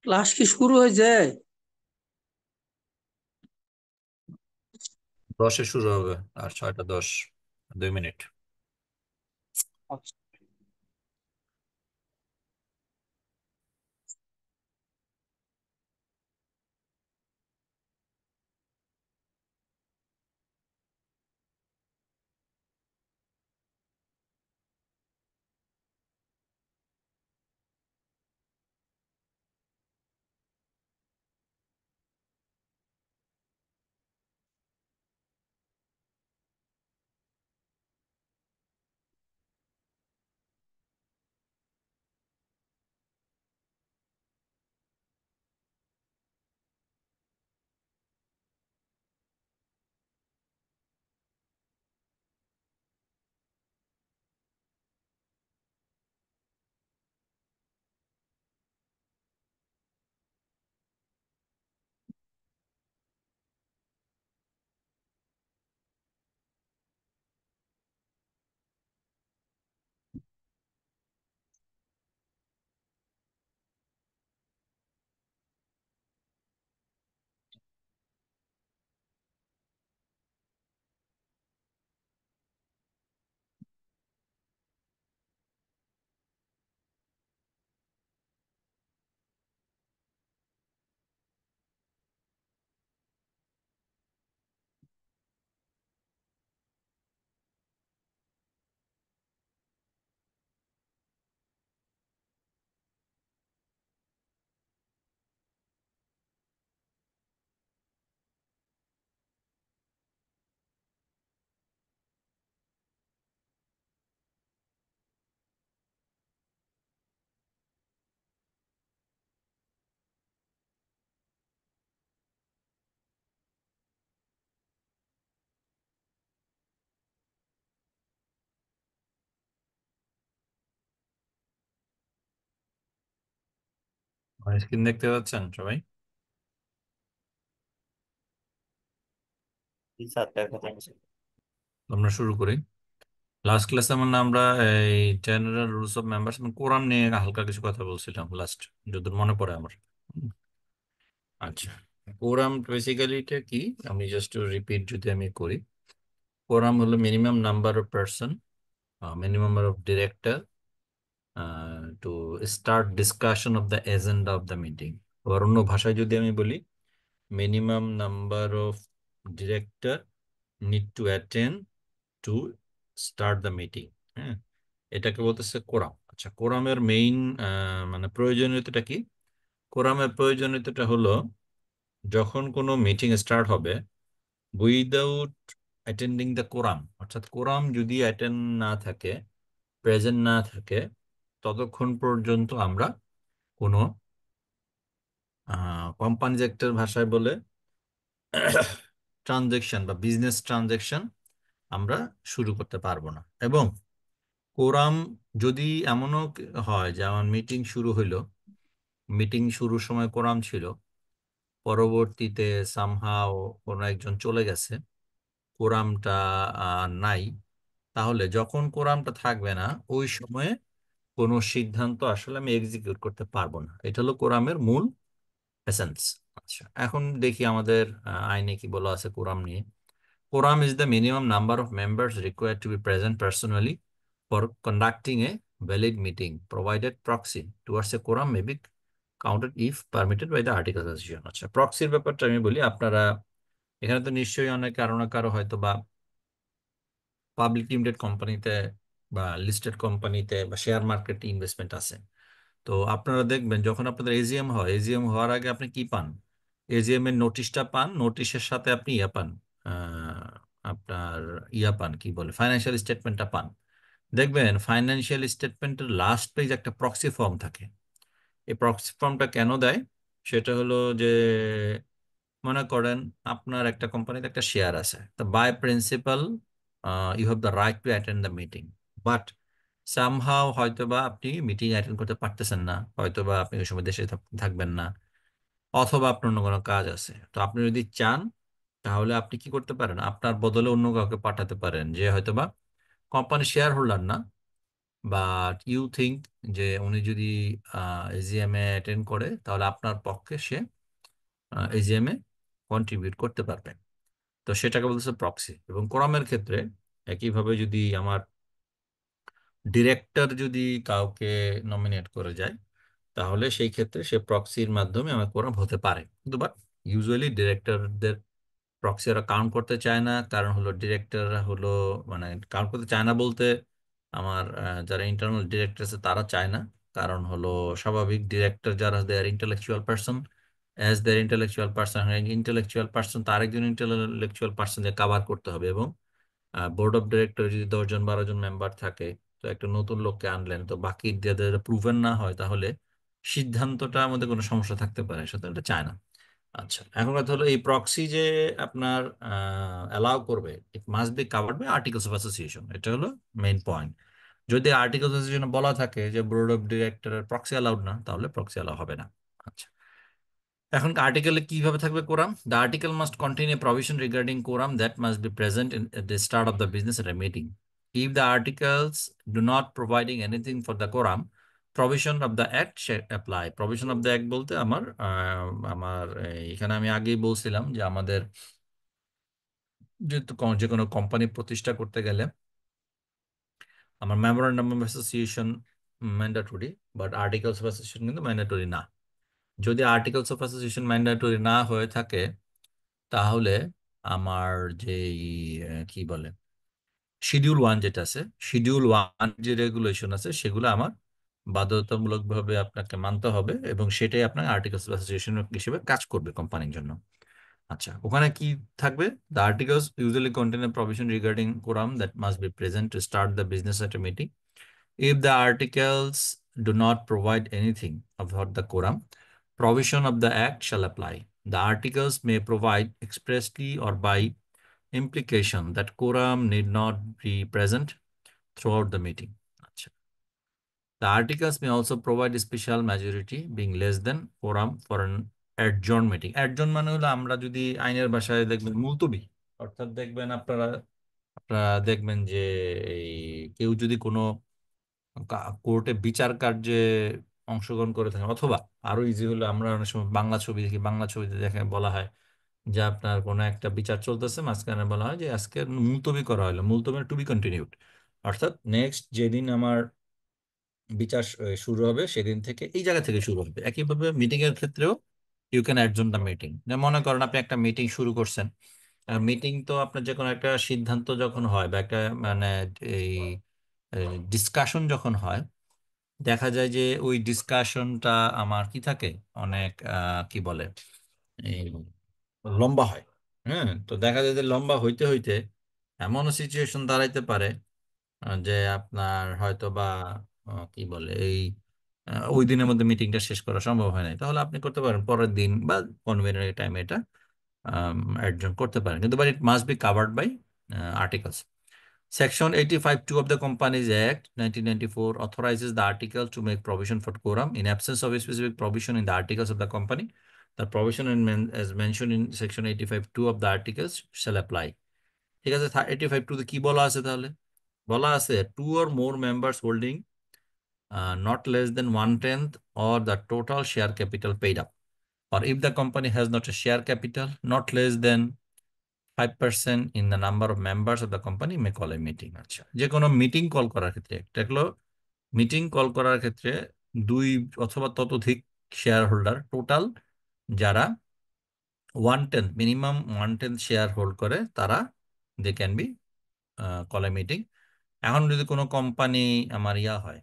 Class কি শুরু হয়েছে? 10-এ শুরু হবে। আর 6টা 10, 2 মিনিট। আচ্ছা। স্ক্রিন দেখতে পাচ্ছেন সবাই? জি স্যার, দেখা যাচ্ছে। আমরা শুরু করি। লাস্ট ক্লাসে মানে আমরা এই জেনারেল রুলস অফ মেম্বারস এবং কোরাম নিয়ে হালকা কিছু কথা বলছিলাম লাস্ট, যদি মনে পড়ে আমার। হুম, আচ্ছা। কোরাম বেসিক্যালি এটা কি, আমি জাস্ট রিপিট যদি আমি করি, কোরাম হলো minimum number of person, minimum number of director to start discussion of the agenda of the meeting. আবার অন্য ভাষায় যদি আমি বলি, minimum number of director need to attend to start the meeting. হ্যাঁ, এটাকে বলতেছে কোরাম। আচ্ছা, কোরামের মেইন মানে প্রয়োজনীয়তাটা কি? কোরামের প্রয়োজনীয়তাটা হলো, যখন কোনো মিটিং স্টার্ট হবে উইদাউট অ্যাটেন্ডিং দ্য কোরাম, অর্থাৎ কোরাম যদি অ্যাটেন্ড না থাকে, প্রেজেন্ট না থাকে, ততক্ষণ পর্যন্ত আমরা কোনো কোম্পানি একটার ভাষায় বলে ট্রানজেকশন বা বিজনেস ট্রানজেকশন আমরা শুরু করতে পারবো না। এবং কোরাম যদি এমনও হয় যে আমার মিটিং শুরু হইলো, মিটিং শুরুর সময় কোরাম ছিল, পরবর্তীতে সামহাও কোনো একজন চলে গেছে, কোরামটা নাই, তাহলে যখন কোরামটা থাকবে না ওই সময়ে কোনো সিদ্ধান্ত আসলে আমি এক্সিকিউট করতে পারবো না। এটা হলো কোরামের মূল এসেন্স। আচ্ছা, এখন দেখি আমাদের আইনে কি বলা আছে কোরাম নিয়ে। Quorum is the minimum number of members required to be present personally for conducting a valid meeting, provided proxy towards a quorum may be counted if permitted by the Articles of Association. আচ্ছা, প্রক্সির ব্যাপারটা আমি বলি। আপনারা এখানে তো নিশ্চয়ই অনেক কারো না কারো হয়তো বা পাবলিক লিমিটেড কোম্পানিতে বা লিস্টেড কোম্পানিতে বা শেয়ার মার্কেটে ইনভেস্টমেন্ট আছে। তো আপনারা দেখবেন যখন আপনাদের এজিএম হয়, এজিএম হওয়ার আগে আপনি কি পান? এজিএম এর নোটিশটা পান, নোটিশের সাথে আপনি ইয়া পান, আহ, আপনার ইয়া পান, কি বলে, ফাইন্যান্সিয়াল স্টেটমেন্টটা পান। দেখবেন ফাইন্যান্সিয়াল স্টেটমেন্টের লাস্ট পেজ একটা প্রক্সি ফর্ম থাকে। এই প্রক্সি ফর্মটা কেন দেয়? সেটা হলো যে, মনে করেন আপনার একটা কোম্পানিতে একটা শেয়ার আছে, তো by principle you have the right to attend the meeting, but somehow হয়তোবা আপনি মিটিং অ্যাটেন্ড করতে পারতেছেন না, হয়তোবা আপনি ওই সময় দেশে থাকবেন না, অথবা আপনার অন্য কোনো কাজ আছে। তো আপনি যদি চান তাহলে আপনি কি করতে পারেন, আপনার বদলে অন্য কাউকে পাঠাতে পারেন, যে হয়তোবা কোম্পানি শেয়ার হোল্ডার না, বাট ইউ থিঙ্ক যে উনি যদি এজিএম এ অ্যাটেন্ড করে তাহলে আপনার পক্ষে সে এজিএম এ কন্ট্রিবিউট করতে পারবে। তো সেটাকে বলতেছে প্রক্সি। এবং কোরামের ক্ষেত্রে একইভাবে যদি আমার ডিরেক্টর যদি কাউকে নমিনেট করে যায় তাহলে সেই ক্ষেত্রে সে প্রক্সির মাধ্যমে আমার কোরাম হতে পারে, কিন্তু বাট ইউজুয়ালি ডিরেক্টরদের প্রক্সি ওরা কাউন্ট করতে চায় না। কারণ হলো ডিরেক্টররা হলো মানে কাউন্ট করতে চায় না বলতে আমার যারা ইন্টারনাল ডিরেক্টর আছে তারা চায় না। কারণ হলো স্বাভাবিক ডিরেক্টর যারা দেয়ার ইন্টেলেকচুয়াল পার্সন, অ্যাজ দেয়ার ইন্টেলেকচুয়াল পার্সন, ইন্টেলেকচুয়াল পার্সন তার একজন ইন্টেলেকচুয়াল পার্সনকে কাভার করতে হবে। এবং বোর্ড অফ ডিরেক্টর যদি 10 জন 12 জন মেম্বার থাকে, তো একটা নতুন লোককে আনলেন, তো বাকি যাদের প্রুভেন না হয় তাহলে সিদ্ধান্তটা আমাদের কোনো সমস্যা থাকতে পারে, সুতরাং এটা চায় না। আচ্ছা, এখন কথা হলো এই প্রক্সি যে আপনার অ্যালাউ করবে, it must be covered by articles of association. এটা হলো মেইন পয়েন্ট। যদি আর্টিকেলস অফ অ্যাসোসিয়েশনে বলা থাকে যে বোর্ড অফ ডিরেক্টরের প্রক্সি অ্যালাউড না, তাহলে প্রক্সি অ্যালাউ হবে না। আচ্ছা, এখন আর্টিকেলে কিভাবে থাকবে quorum? The article must contain A provision regarding quorum that must be present in at the start of the business at A meeting. If the articles do not providing anything for the quorum, provision of the act apply. Provision of the act বলতে আমার এখানে আমি আগেই বলছিলাম যে আমাদের যেহেতু যে কোনো কোম্পানি প্রতিষ্ঠা করতে গেলে আমার memorandum of association mandatory, but articles of association কিন্তু ম্যান্ডেটরি না। যদি আর্টিকেলস অফ অ্যাসোসিয়েশন ম্যান্ডেটরি না হয়ে থাকে তাহলে আমার যে কি বলে শিডিউল 1 যেটা আছে, শিডিউল 1 যে রেগুলেশন আছে সেগুলো আমার বাধ্যতামূলকভাবে আপনাকে মানতে হবে, এবং সেটাই আপনার আর্টিকেলস অফ অ্যাসোসিয়েশন হিসেবে কাজ করবে কোম্পানির জন্য। আচ্ছা, ওখানে কি থাকবে? The articles usually contain a provision regarding quorum that must be present to start the business at A meeting. If the articles do not provide anything about the quorum, provision of the Act shall apply. The articles may provide expressly or by implication that quorum need not be present throughout the meeting. আচ্ছা, the articles may also provide a special majority being less than quorum for an adjourned meeting. Adjourn মানে হলো আমরা যদি আইনের ভাষায় দেখবেন মুলতবি, অর্থাৎ দেখবেন আপনারা আপনারা দেখবেন যে এই কেউ যদি কোনো কোর্টে বিচার কার্যে অংশগ্রহণ করে থাকেন, অথবা আরো ইজি হলো আমরা অনেক সময় বাংলা ছবি দেখি, বাংলা ছবিতে দেখে বলা হয় যে আপনার কোনো একটা বিচার চলতেছে, মাঝখানে বলা হয় যে আজকে মুলতবি করা হলো, মুলতবি টু বি কন্টিনিউড। অর্থাৎ নেক্সট যেদিন আমার বিচার শুরু হবে সেদিন থেকে এই জায়গা থেকে শুরু হবে। একইভাবে মিটিং এর ক্ষেত্রেও you can adjourn the meeting. মনে করেন আপনি একটা মিটিং শুরু করছেন। মিটিং তো আপনার যে কোনো একটা সিদ্ধান্ত যখন হয় বা একটা মানে এই ডিসকাশন যখন হয়, দেখা যায় যে ওই ডিসকাশনটা আমার কি থাকে অনেক কি বলে এই লম্বা হয়। হ্যাঁ, তো দেখা যায় যে লম্বা হইতে হইতে এমনও সিচুয়েশন দাঁড়াইতে পারে যে আপনার হয়তো বা কি বলে এই ওই দিনের মধ্যে মিটিংটা শেষ করা সম্ভব হয় নাই, তাহলে আপনি করতে পারেন পরের দিন বা কনভেনিয়েন্ট টাইমে এটা অ্যাডজন করতে পারেন, কিন্তু but it must be covered by articles. Section 85(2) of the Companies Act 1994 authorizes the article to make provision for quorum. In absence of a specific provision in the articles of the company, the provision as mentioned in Section 85(2) of the articles shall apply. ঠিক আছে, 85(2) তে কি বলা আছে তাহলে? বলা আছে two or more members holding not less than 1/10 or the total share capital paid up, or if the company has not a share capital not less than 5% in the number of members of the company may call a meeting. আচ্ছা, যে কোনো meeting call করার ক্ষেত্রে একটা হলো meeting call করার ক্ষেত্রে 2 অথবা ততোধিক শেয়ার হোল্ডার টোটাল যারা 1/10 মিনিমাম 1/10 শেয়ার হোল্ড করে তারা they can be call a meeting. এখন যদি কোনো কোম্পানি আমার ইয়া হয়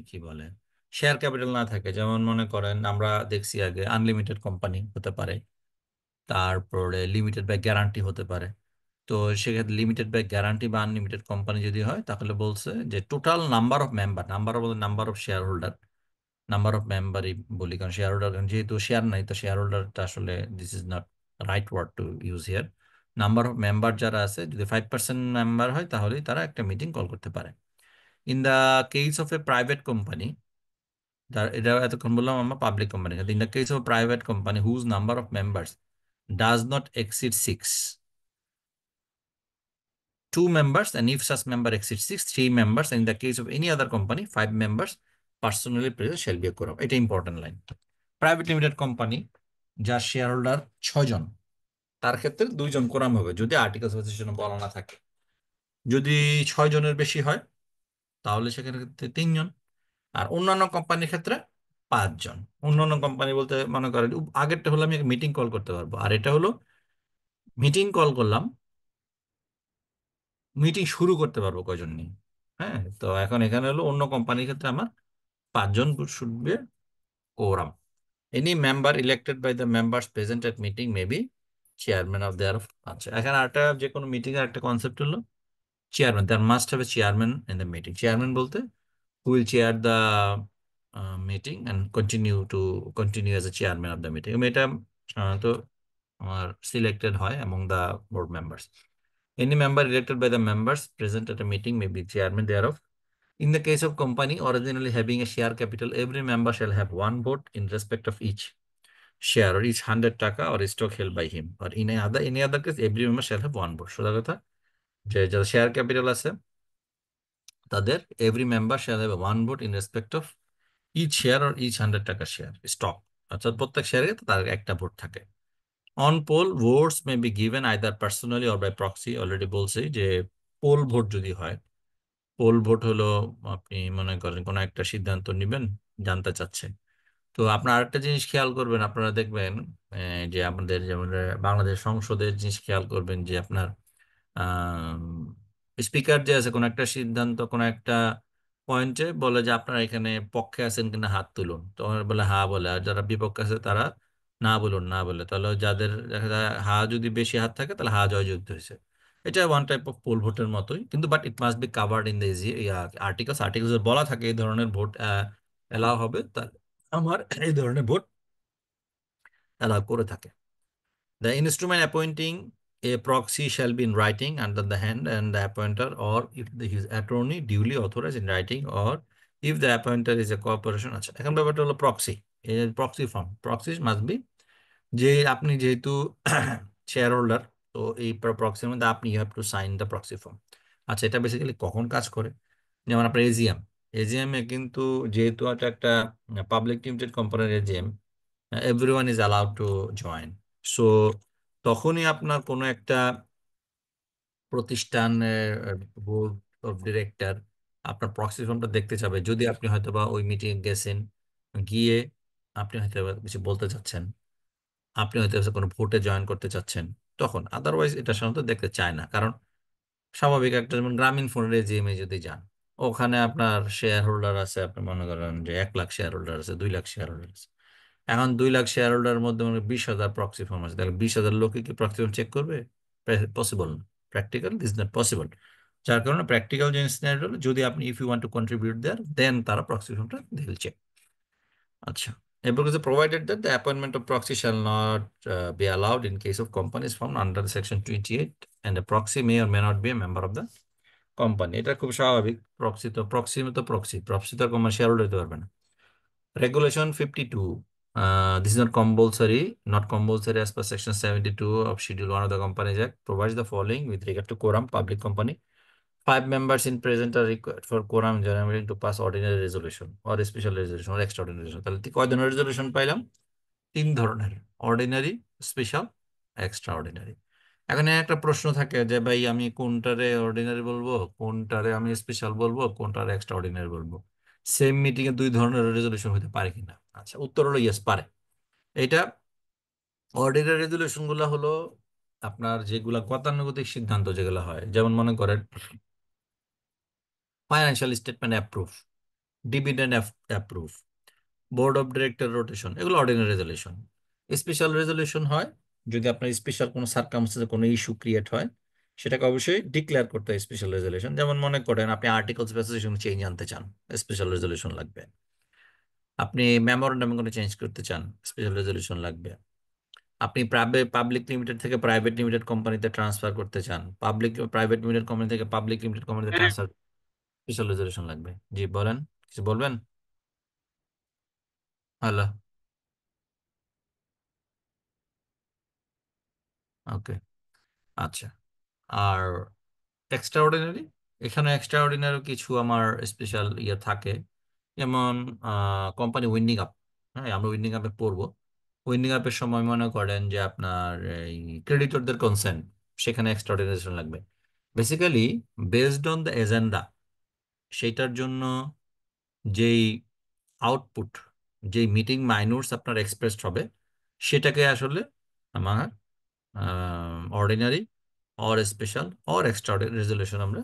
কি বলে শেয়ার ক্যাপিটাল না থাকে, যেমন মনে করেন আমরা দেখছি আগে আনলিমিটেড কোম্পানি হতে পারে, তারপরে লিমিটেড বাই গ্যারান্টি হতে পারে। তো সেক্ষেত্রে লিমিটেড বাই গ্যারান্টি বা আনলিমিটেড কোম্পানি যদি হয় তাহলে বলছে যে total number of member, number of share holder, number of মেম্বারই বলি কারণ শেয়ার হোল্ডার যেহেতু শেয়ার নাই তো শেয়ার হোল্ডারটা আসলে this is not right word to use here. Number of member যারা আছে যদি 5% মেম্বার হয় তাহলেই তারা একটা মিটিং কল করতে পারে। In the case of a private company, এটা এতক্ষণ বললাম আমরা public company, in the case of private company whose number of members does not exceed 6, two members, and if such member exceeds six, three members, and in the case of any other company, five members personally present shall be a quorum. এটা important line. Private limited company যার share holder 6 জন, তার ক্ষেত্রে 2 জন quorum হবে যদি articles of অ্যাসোসিয়েশনে বলা না থাকে। যদি 6 জনের বেশি হয় তাহলে সেখানে ক্ষেত্রে 3 জন। আর অন্যান্য কোম্পানির ক্ষেত্রে 5 জন। অন্যান্য কোম্পানি বলতে মনে করেন আগেরটা হলো আমি মিটিং কল করতে পারবো, আর এটা হলো মিটিং কল করলাম, মিটিং শুরু করতে পারবো কয়জন নিয়ে। হ্যাঁ, তো এখন এখানে হলো অন্য কোম্পানির ক্ষেত্রে আমার 5 জন should be quorum. Any member elected by the members present at meeting may be chairman of there. আচ্ছা, এখানে একটা যে কোনো মিটিং এর একটা কনসেপ্ট হলো chairman, there must have a chairman in the meeting. Chairman বলতে who will chair the meeting and continue as a chairman of the meeting. এটা সাধারণত আমার সিলেক্টেড হয় among the board members. Any member elected by the members present at a meeting may be chairman thereof. In the case of company originally having a share capital, every member shall have one vote in respect of each share or each 100 টাকা or stock held by him. Or in any other case, every member shall have one vote. সোজা কথা, যে যাদের share capital আছে তাদের every member shall have one vote in respect of each share or each 100 টাকা share stock. অর্থাৎ প্রত্যেক শেয়ারে তার একটা ভোট থাকে। On poll votes may be given either personally or by proxy. Already বলছি যে পোল ভোট যদি হয়, পোল ভোট হলো আপনি মনে করেন কোনো একটা সিদ্ধান্ত নেবেন, জানতে চাচ্ছেন। তো আপনার আরেকটা জিনিস খেয়াল করবেন, আপনারা দেখবেন যে আমাদের যেমন বাংলাদেশ সংসদের জিনিস খেয়াল করবেন যে আপনার স্পিকার যে আছে, কোন একটা সিদ্ধান্ত কোন একটা পয়েন্টে বলে যে আপনারা এখানে পক্ষে আছেন কিনা হাত তুলুন, তো ওরা বলে হা বলে, আর যারা বিপক্ষে আছে তারা না বলুন না বলে। তাহলে যাদের দেখা যায় হা যদি বেশি হাত থাকে তাহলে হা জয়যুক্ত হয়েছে। এটা ওয়ান টাইপ অফ পোল ভোটের মতোই, কিন্তু but it must be covered in the articles. Articles বলা থাকে এই ধরনের ভোট এলাও হবে, তাহলে আমার এই ধরনের ভোট এলাও করে থাকে। The instrument appointing a proxy shall be in writing under the hand and the appointer, or if his attorney duly authorized in writing, or if the appointer is a corporation. আচ্ছা, এখন ব্যাপারটা হলো proxy. Proxy form, proxy must be, যে আপনি যেহেতু share holder, তো এই প্রক্সির মধ্যে আপনি you have to sign the proxy form. আচ্ছা, এটা বেসিক্যালি কখন কাজ করে? যেমন আপনার এজিএম, এজিএম এ কিন্তু যেহেতু এটা একটা পাবলিক লিমিটেড কোম্পানির AGM, everyone is allowed to join. So তখনই আপনার কোনো একটা প্রতিষ্ঠানের বোর্ড অফ ডিরেক্টর আপনার প্রক্সি ফর্মটা দেখতে চাবে, যদি আপনি হয়তো বা ওই মিটিং গেছেন, গিয়ে আপনি হয়তো বা কিছু বলতে চাচ্ছেন, আপনি হয়তো বা কোনো ভোটে জয়েন করতে চাচ্ছেন, তখন। আদারওয়াইজ এটা সাধারণত দেখতে চায় না, কারণ স্বাভাবিক একটা যেমন গ্রামীণ ফোনের এজিএমে যদি যান, ওখানে আপনার শেয়ার হোল্ডার আছে, আপনি মনে করেন যে 1 লাখ শেয়ার হোল্ডার আছে, 2 লাখ শেয়ার হোল্ডার আছে। এখন 2 লাখ শেয়ার হোল্ডারের মধ্যে মানে 20,000 প্রক্সি ফর্ম আছে, তাহলে 20,000 লোকে কি প্রক্সি ফর্ম চেক করবে? পসিবল না। Practical this not possible. যার কারণে প্র্যাকটিক্যাল যে সিনারিও হলো, যদি আপনি if you want to contribute there, then তারা প্রক্সি ফর্মটা দে উইল চেক। আচ্ছা, এরপর হচ্ছে provided that the appointment of proxy shall not be allowed in case of companies form under section 28, and a proxy may or may not be a member of the company. এটা খুব স্বাভাবিক। Proxy proxy তো কোনো share holder হতে পারবে না। Regulation 52. This is not compulsory as per Section 72 of Schedule 1 of the Companies Act. Provides the following with regard to quorum, public company. 5 members in present are required for quorum in general meeting to pass ordinary resolution or a special resolution or extraordinary resolution. তাহলে কয় ধরনের resolution পাইলাম? 3 ধরনের: ordinary, special, extra ordinary. এখন একটা প্রশ্ন থাকে যে ভাই আমি কোনটারে অর্ডিনারি বলবো, কোনটারে আমি স্পেশাল বলবো, কোনটারে এক্সট্রা অর্ডিনারি বলবো? সেম মিটিং এ 2 ধরনের রেজলিউশন হতে পারে কিনা? আচ্ছা, উত্তর হলো ইয়েস, পারে। এটা অর্ডিনারি রেজলিউশন গুলা হলো আপনার যেগুলা গতানুগতিক সিদ্ধান্ত যেগুলো হয়, যেমন মনে করেন financial statement approve, dividend approve, board of director rotation, এগুলো অর্ডিনারি রেজলিউশন। স্পেশাল রেজলিউশন হয় যদি আপনার স্পেশাল কোনো সার্কামস্টেন্সে কোনো ইস্যু ক্রিয়েট হয়, সেটাকে অবশ্যই ডিক্লেয়ার করতে হয় স্পেশাল রেজলিউশন। যেমন মনে করেন আপনি আর্টিকেলস স্পেসিফিকেশন চেঞ্জ আনতে চান, স্পেশাল রেজলিউশন লাগবে। আপনি মেমোরেন্ডাম কোনো চেঞ্জ করতে চান, স্পেশাল রেজলিউশন লাগবে। আপনি পাবলিক লিমিটেড থেকে প্রাইভেট লিমিটেড কোম্পানিতে ট্রান্সফার করতে চান, প্রাইভেট লিমিটেড কোম্পানি থেকে পাবলিক লিমিটেড কোম্পানিতে ট্রান্সফার, স্পেশাল রেজলিউশন লাগবে। জি বলেন, কিছু বলবেন? হ্যালো, ওকে, আচ্ছা। আর এক্সট্রা অর্ডিনারি, এখানে এক্সট্রা অর্ডিনারি কিছু আমার স্পেশাল ইয়ে থাকে, যেমন কোম্পানি উইন্ডিং আপ। হ্যাঁ, আমরা উইন্ডিং আপে পড়বো। উইন্ডিং আপের সময় মনে করেন যে আপনার এই ক্রেডিটরদের কনসেন্ট, সেখানে এক্সট্রা অর্ডিনারি লাগবে। Basically based on the agenda, সেইটার জন্য যেই আউটপুট, যেই মিটিং মাইনুটস আপনার এক্সপ্রেসড হবে, সেটাকে আসলে আমার ordinary or special or extra resolution আমরা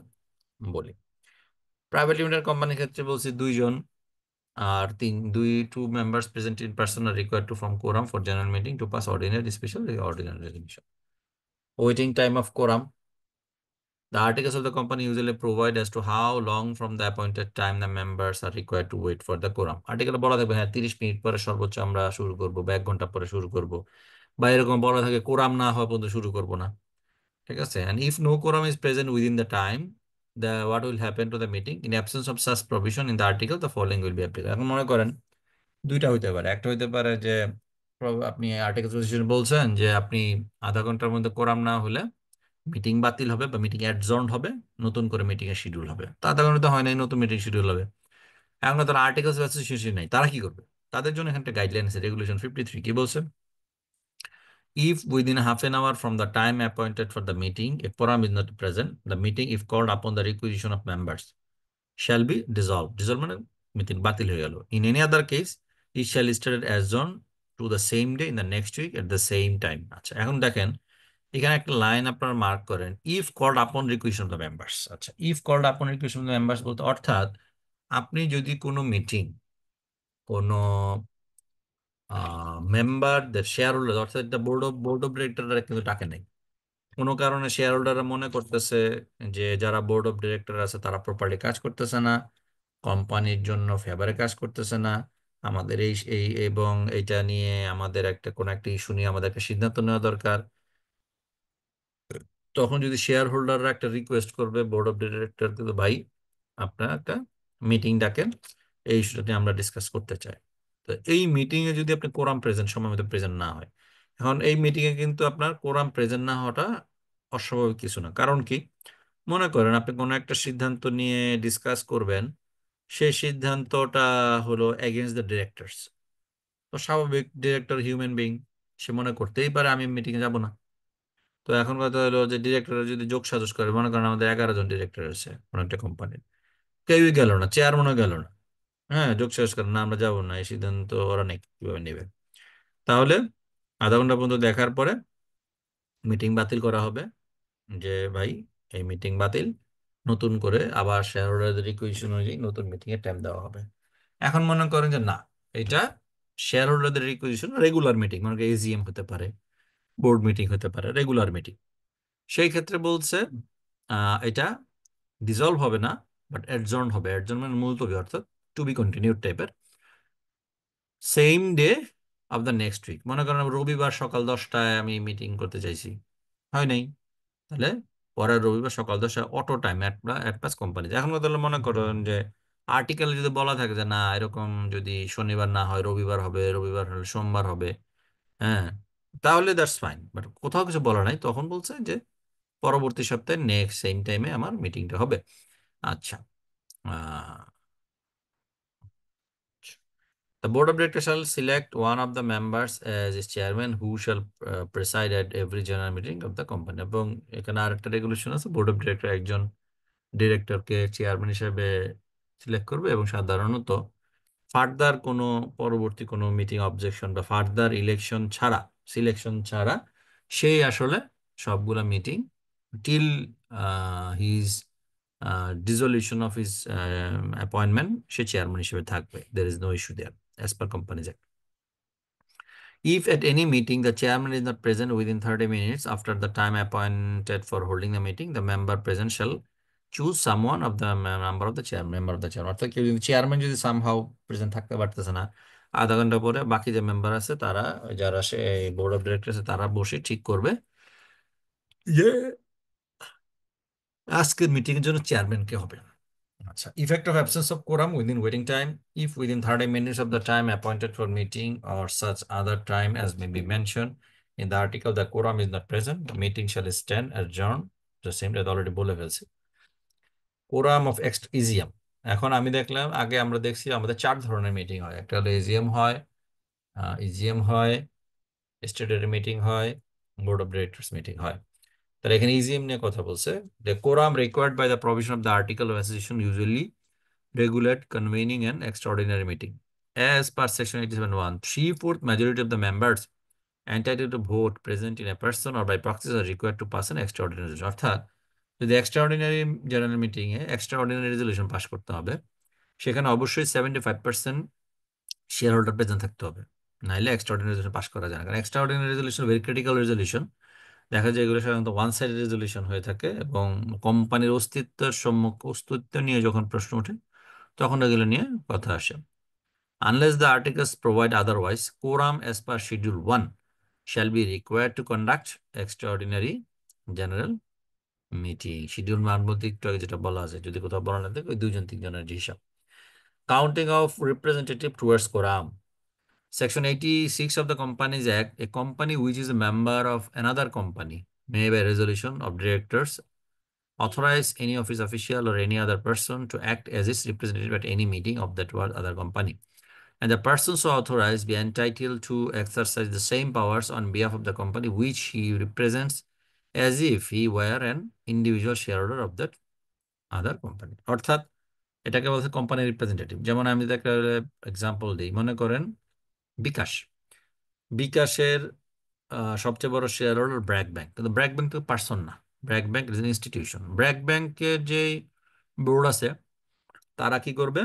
বলি। প্রাইভেট লিমিটেড কোম্পানির ক্ষেত্রে বলছি দুইজন, আর two members present in person are required to form quorum for general meeting to pass ordinary special ordinary resolution. Waiting time of quorum, the articles of the company usually provide as to how long from the appointed time the members are required to wait for the quorum. আর্টিকেলে বলা থাকবে হ্যাঁ 30 minute পরে সর্বোচ্চ আমরা শুরু করব, বা 1 ঘন্টা পরে শুরু করব, বা এরকম বলা থাকে কোরাম না হওয়া পর্যন্ত শুরু করব না। ঠিক আছে? and if no quorum is present within the time, the what will happen to the meeting in absence of such provision in the article, the following will be applicable. এখন মনে করেন দুইটা হইতে পারে, একটা হইতে পারে যে আপনি আর্টিকেল বলছেন যে আপনি আধা ঘন্টার মধ্যে কোরাম না হলে মিটিং বাতিল হবে বা মিটিং অ্যাডজর্ন হবে, নতুন করে মিটিং এর শিডিউল হবে। তা আধা ঘন্টা হয় নাই, নতুন মিটিং শিডিউল হবে। এখন তারা আর্টিকেলস অ্যাসোসিয়েশন নাই, তারা কি করবে? তাদের জন্য এখানে একটা গাইডলাইন আছে, রেগুলেশন 53 কি বলছে? If within half an hour from the time appointed for the meeting, a quorum is not present, the meeting, if called upon the requisition of members, shall be dissolved. Dissolved মানে meeting বাতিল হয়ে গেল। In any other case, it shall be started adjourned to the same day in the next week at the same time. আচ্ছা, এখন দেখেন এখানে একটা line আপনারা মার্ক করেন, if called upon requisition of the members. আচ্ছা, if called upon requisition of the members বলতে অর্থাৎ আপনি যদি কোনো মিটিং, কোনো মেম্বারদের শেয়ার হোল্ডার, অর্থাৎ একটা বোর্ড অফ ডিরেক্টররা কিন্তু ডাকে নাই, কোনো কারণে শেয়ার হোল্ডাররা মনে করতেছে যে যারা বোর্ড অফ ডিরেক্টর আছে তারা প্রপারলি কাজ করতেছে না, কোম্পানির জন্য ফেভারে কাজ করতেছে না, আমাদের এই এই এবং এটা নিয়ে আমাদের একটা কোনো একটা ইস্যু নিয়ে আমাদের একটা সিদ্ধান্ত নেওয়া দরকার। তখন যদি শেয়ার হোল্ডাররা একটা রিকোয়েস্ট করবে বোর্ড অফ ডিরেক্টরকে, তো ভাই আপনারা একটা মিটিং ডাকেন, এই ইস্যুটা নিয়ে আমরা ডিসকাস করতে চাই। তো এই মিটিং এ যদি আপনি কোরাম প্রেজেন্ট, সময় মতো প্রেজেন্ট না হয়, এখন এই মিটিং এ কিন্তু আপনার কোরাম প্রেজেন্ট না হওয়াটা অস্বাভাবিক কিছু না। কারণ কি, মনে করেন আপনি কোনো একটা সিদ্ধান্ত নিয়ে ডিসকাস করবেন, সেই সিদ্ধান্তটা হলো এগেনস্ট দ্য ডিরেক্টরস। তো স্বাভাবিক, ডিরেক্টর হিউম্যান বিং, সে মনে করতেই পারে আমি মিটিং এ যাব না। তো এখন কথা হলো যে ডিরেক্টর যদি যোগ সাজস করে, মনে করেন আমাদের 11 জন ডিরেক্টর আছে কোনো একটা কোম্পানির, কেউই গেল না, চেয়ারম্যানও গেল না, হ্যাঁ, যোগ সাজস করে না আমরা যাবো না, এই সিদ্ধান্ত ওরা নেই, কিভাবে নেবে? তাহলে আধা ঘন্টা পর্যন্ত দেখার পরে মিটিং বাতিল করা হবে, যে ভাই এই মিটিং বাতিল, নতুন করে আবার শেয়ার হোল্ডারদের রিকোয়েস্ট অনুযায়ী নতুন মিটিং এর টাইম দেওয়া হবে। এখন মনে করেন যে না, এটা শেয়ার হোল্ডারদের রিকোয়েশন রেগুলার মিটিং, মানে এজিএম হতে পারে, বোর্ড মিটিং হতে পারে, রেগুলার মিটিং, সেই ক্ষেত্রে বলছে এটা ডিসলভ হবে না, বাট অ্যাডজর্ন হবে। অ্যাডজর্ন মানে মুলতবি, অর্থাৎ টু বি কন্টিনিউড টাইপের। Same day of the next week, মনে করেন রবিবার সকাল 10টায় আমি মিটিং করতে চাইছি, হয় নাই, তাহলে পরের রবিবার সকাল 10টায় auto time at pass company. এখন তাহলে মনে করেন যে আর্টিকেলে যদি বলা থাকে যে না এরকম যদি শনিবার না হয় রবিবার হবে, রবিবার হলে সোমবার হবে, হ্যাঁ, তাহলে দ্যাটস ফাইন। বাট কোথাও কিছু বলা নাই, তখন বলছে যে পরবর্তী সপ্তাহে নেক্সট সেম টাইমে আমার মিটিংটা হবে। আচ্ছা, the board of directors shall select one of the members as its chairman who shall preside at every general meeting of the company. এবং এখানে আরেকটা রেগুলেশন আছে, বোর্ড অফ ডিরেক্টর একজন ডিরেক্টরকে চেয়ারম্যান হিসেবে সিলেক্ট করবে, এবং সাধারণত ফার্দার কোনো পরবর্তী কোনো মিটিং অবজেকশন বা ফার্দার ইলেকশন ছাড়া, সিলেকশন ছাড়া, সেই আসলে সবগুলা meeting till his dissolution of his appointment সে চেয়ারম্যান হিসেবে থাকবে। There is no issue there as per companies act. If at any meeting the chairman is not present within 30 minutes after the time appointed for holding the meeting, the member present shall choose someone of the member of the chair, member of the chair। অর্থাৎ কেউ যদি chairman যদি somehow present থাকতে পারতেছে না, আধা ঘন্টা পরে বাকি যে মেম্বার আছে তারা, যারা সে বোর্ড অফ ডিরেক্টর আছে, তারা বসে ঠিক করবে যে আজকের মিটিং এর জন্য চেয়ারম্যান কে হবে। আচ্ছা, effect of absence of quorum within waiting time, if within 30 minutes of the time appointed for meeting or such other time as may be mentioned in the article the quorum is not present, the meeting shall stand adjourned the same day। already বলে ফেলছি। Quorum of EGM. এখন আমি দেখলাম, আগে আমরা দেখছি আমাদের 4 ধরনের মিটিং হয়। একটা হলো এজিএম হয়, ইজিএম হয়, স্ট্যাটুটরি মিটিং হয়, বোর্ড অফ ডিরেক্টরস মিটিং হয়। তাহলে এখানে ইজিএম নিয়ে কথা বলছে। The quorum required by the provision of the article of association usually regulate convening an extraordinary meeting. As per section 87(1), three-fourth majority of the members entitled to vote present in a person or by proxies are required to pass an extraordinary resolution। অর্থাৎ যদি extraordinary general meeting এ extraordinary resolution pass করতে হবে, সেখানে অবশ্যই 75% share holder present থাকতে হবে, নাইলে extraordinary resolution pass করা যায় না। কারণ extraordinary resolution very critical resolution. দেখা যায় এগুলো সাধারণত ওয়ান সাইডেড রেজলিউশন হয়ে থাকে, এবং কোম্পানির অস্তিত্ব নিয়ে যখন প্রশ্ন ওঠে তখন এগুলো নিয়ে কথা আসে। Unless the articles provide otherwise, quorum as per Schedule 1 shall be required to conduct extraordinary general meeting. Schedule মান বলতে একটু আগে যেটা বলা আছে, যদি কোথাও বলা না থাকে ওই 2-3 জনের যে হিসাব। Counting of representative towards quorum. Section 86 of the Companies Act, a company which is a member of another company may by resolution of directors authorize any of its official or any other person to act as its representative at any meeting of that other company, and the person so authorized be entitled to exercise the same powers on behalf of the company which he represents as if he were an individual shareholder of that other company। অর্থাৎ এটাকে বলছে company representative. যেমন আমি যদি একটা example দিই, মনে করেন বিকাশ। বিকাশের সবচেয়ে বড় শেয়ার হোল্ডার ব্র্যাক ব্যাংক, কিন্তু ব্র্যাক ব্যাংক তো পার্সন না, BRAC bank is institution. BRAC ব্যাংকের যে বোর্ড আছে তারা কি করবে,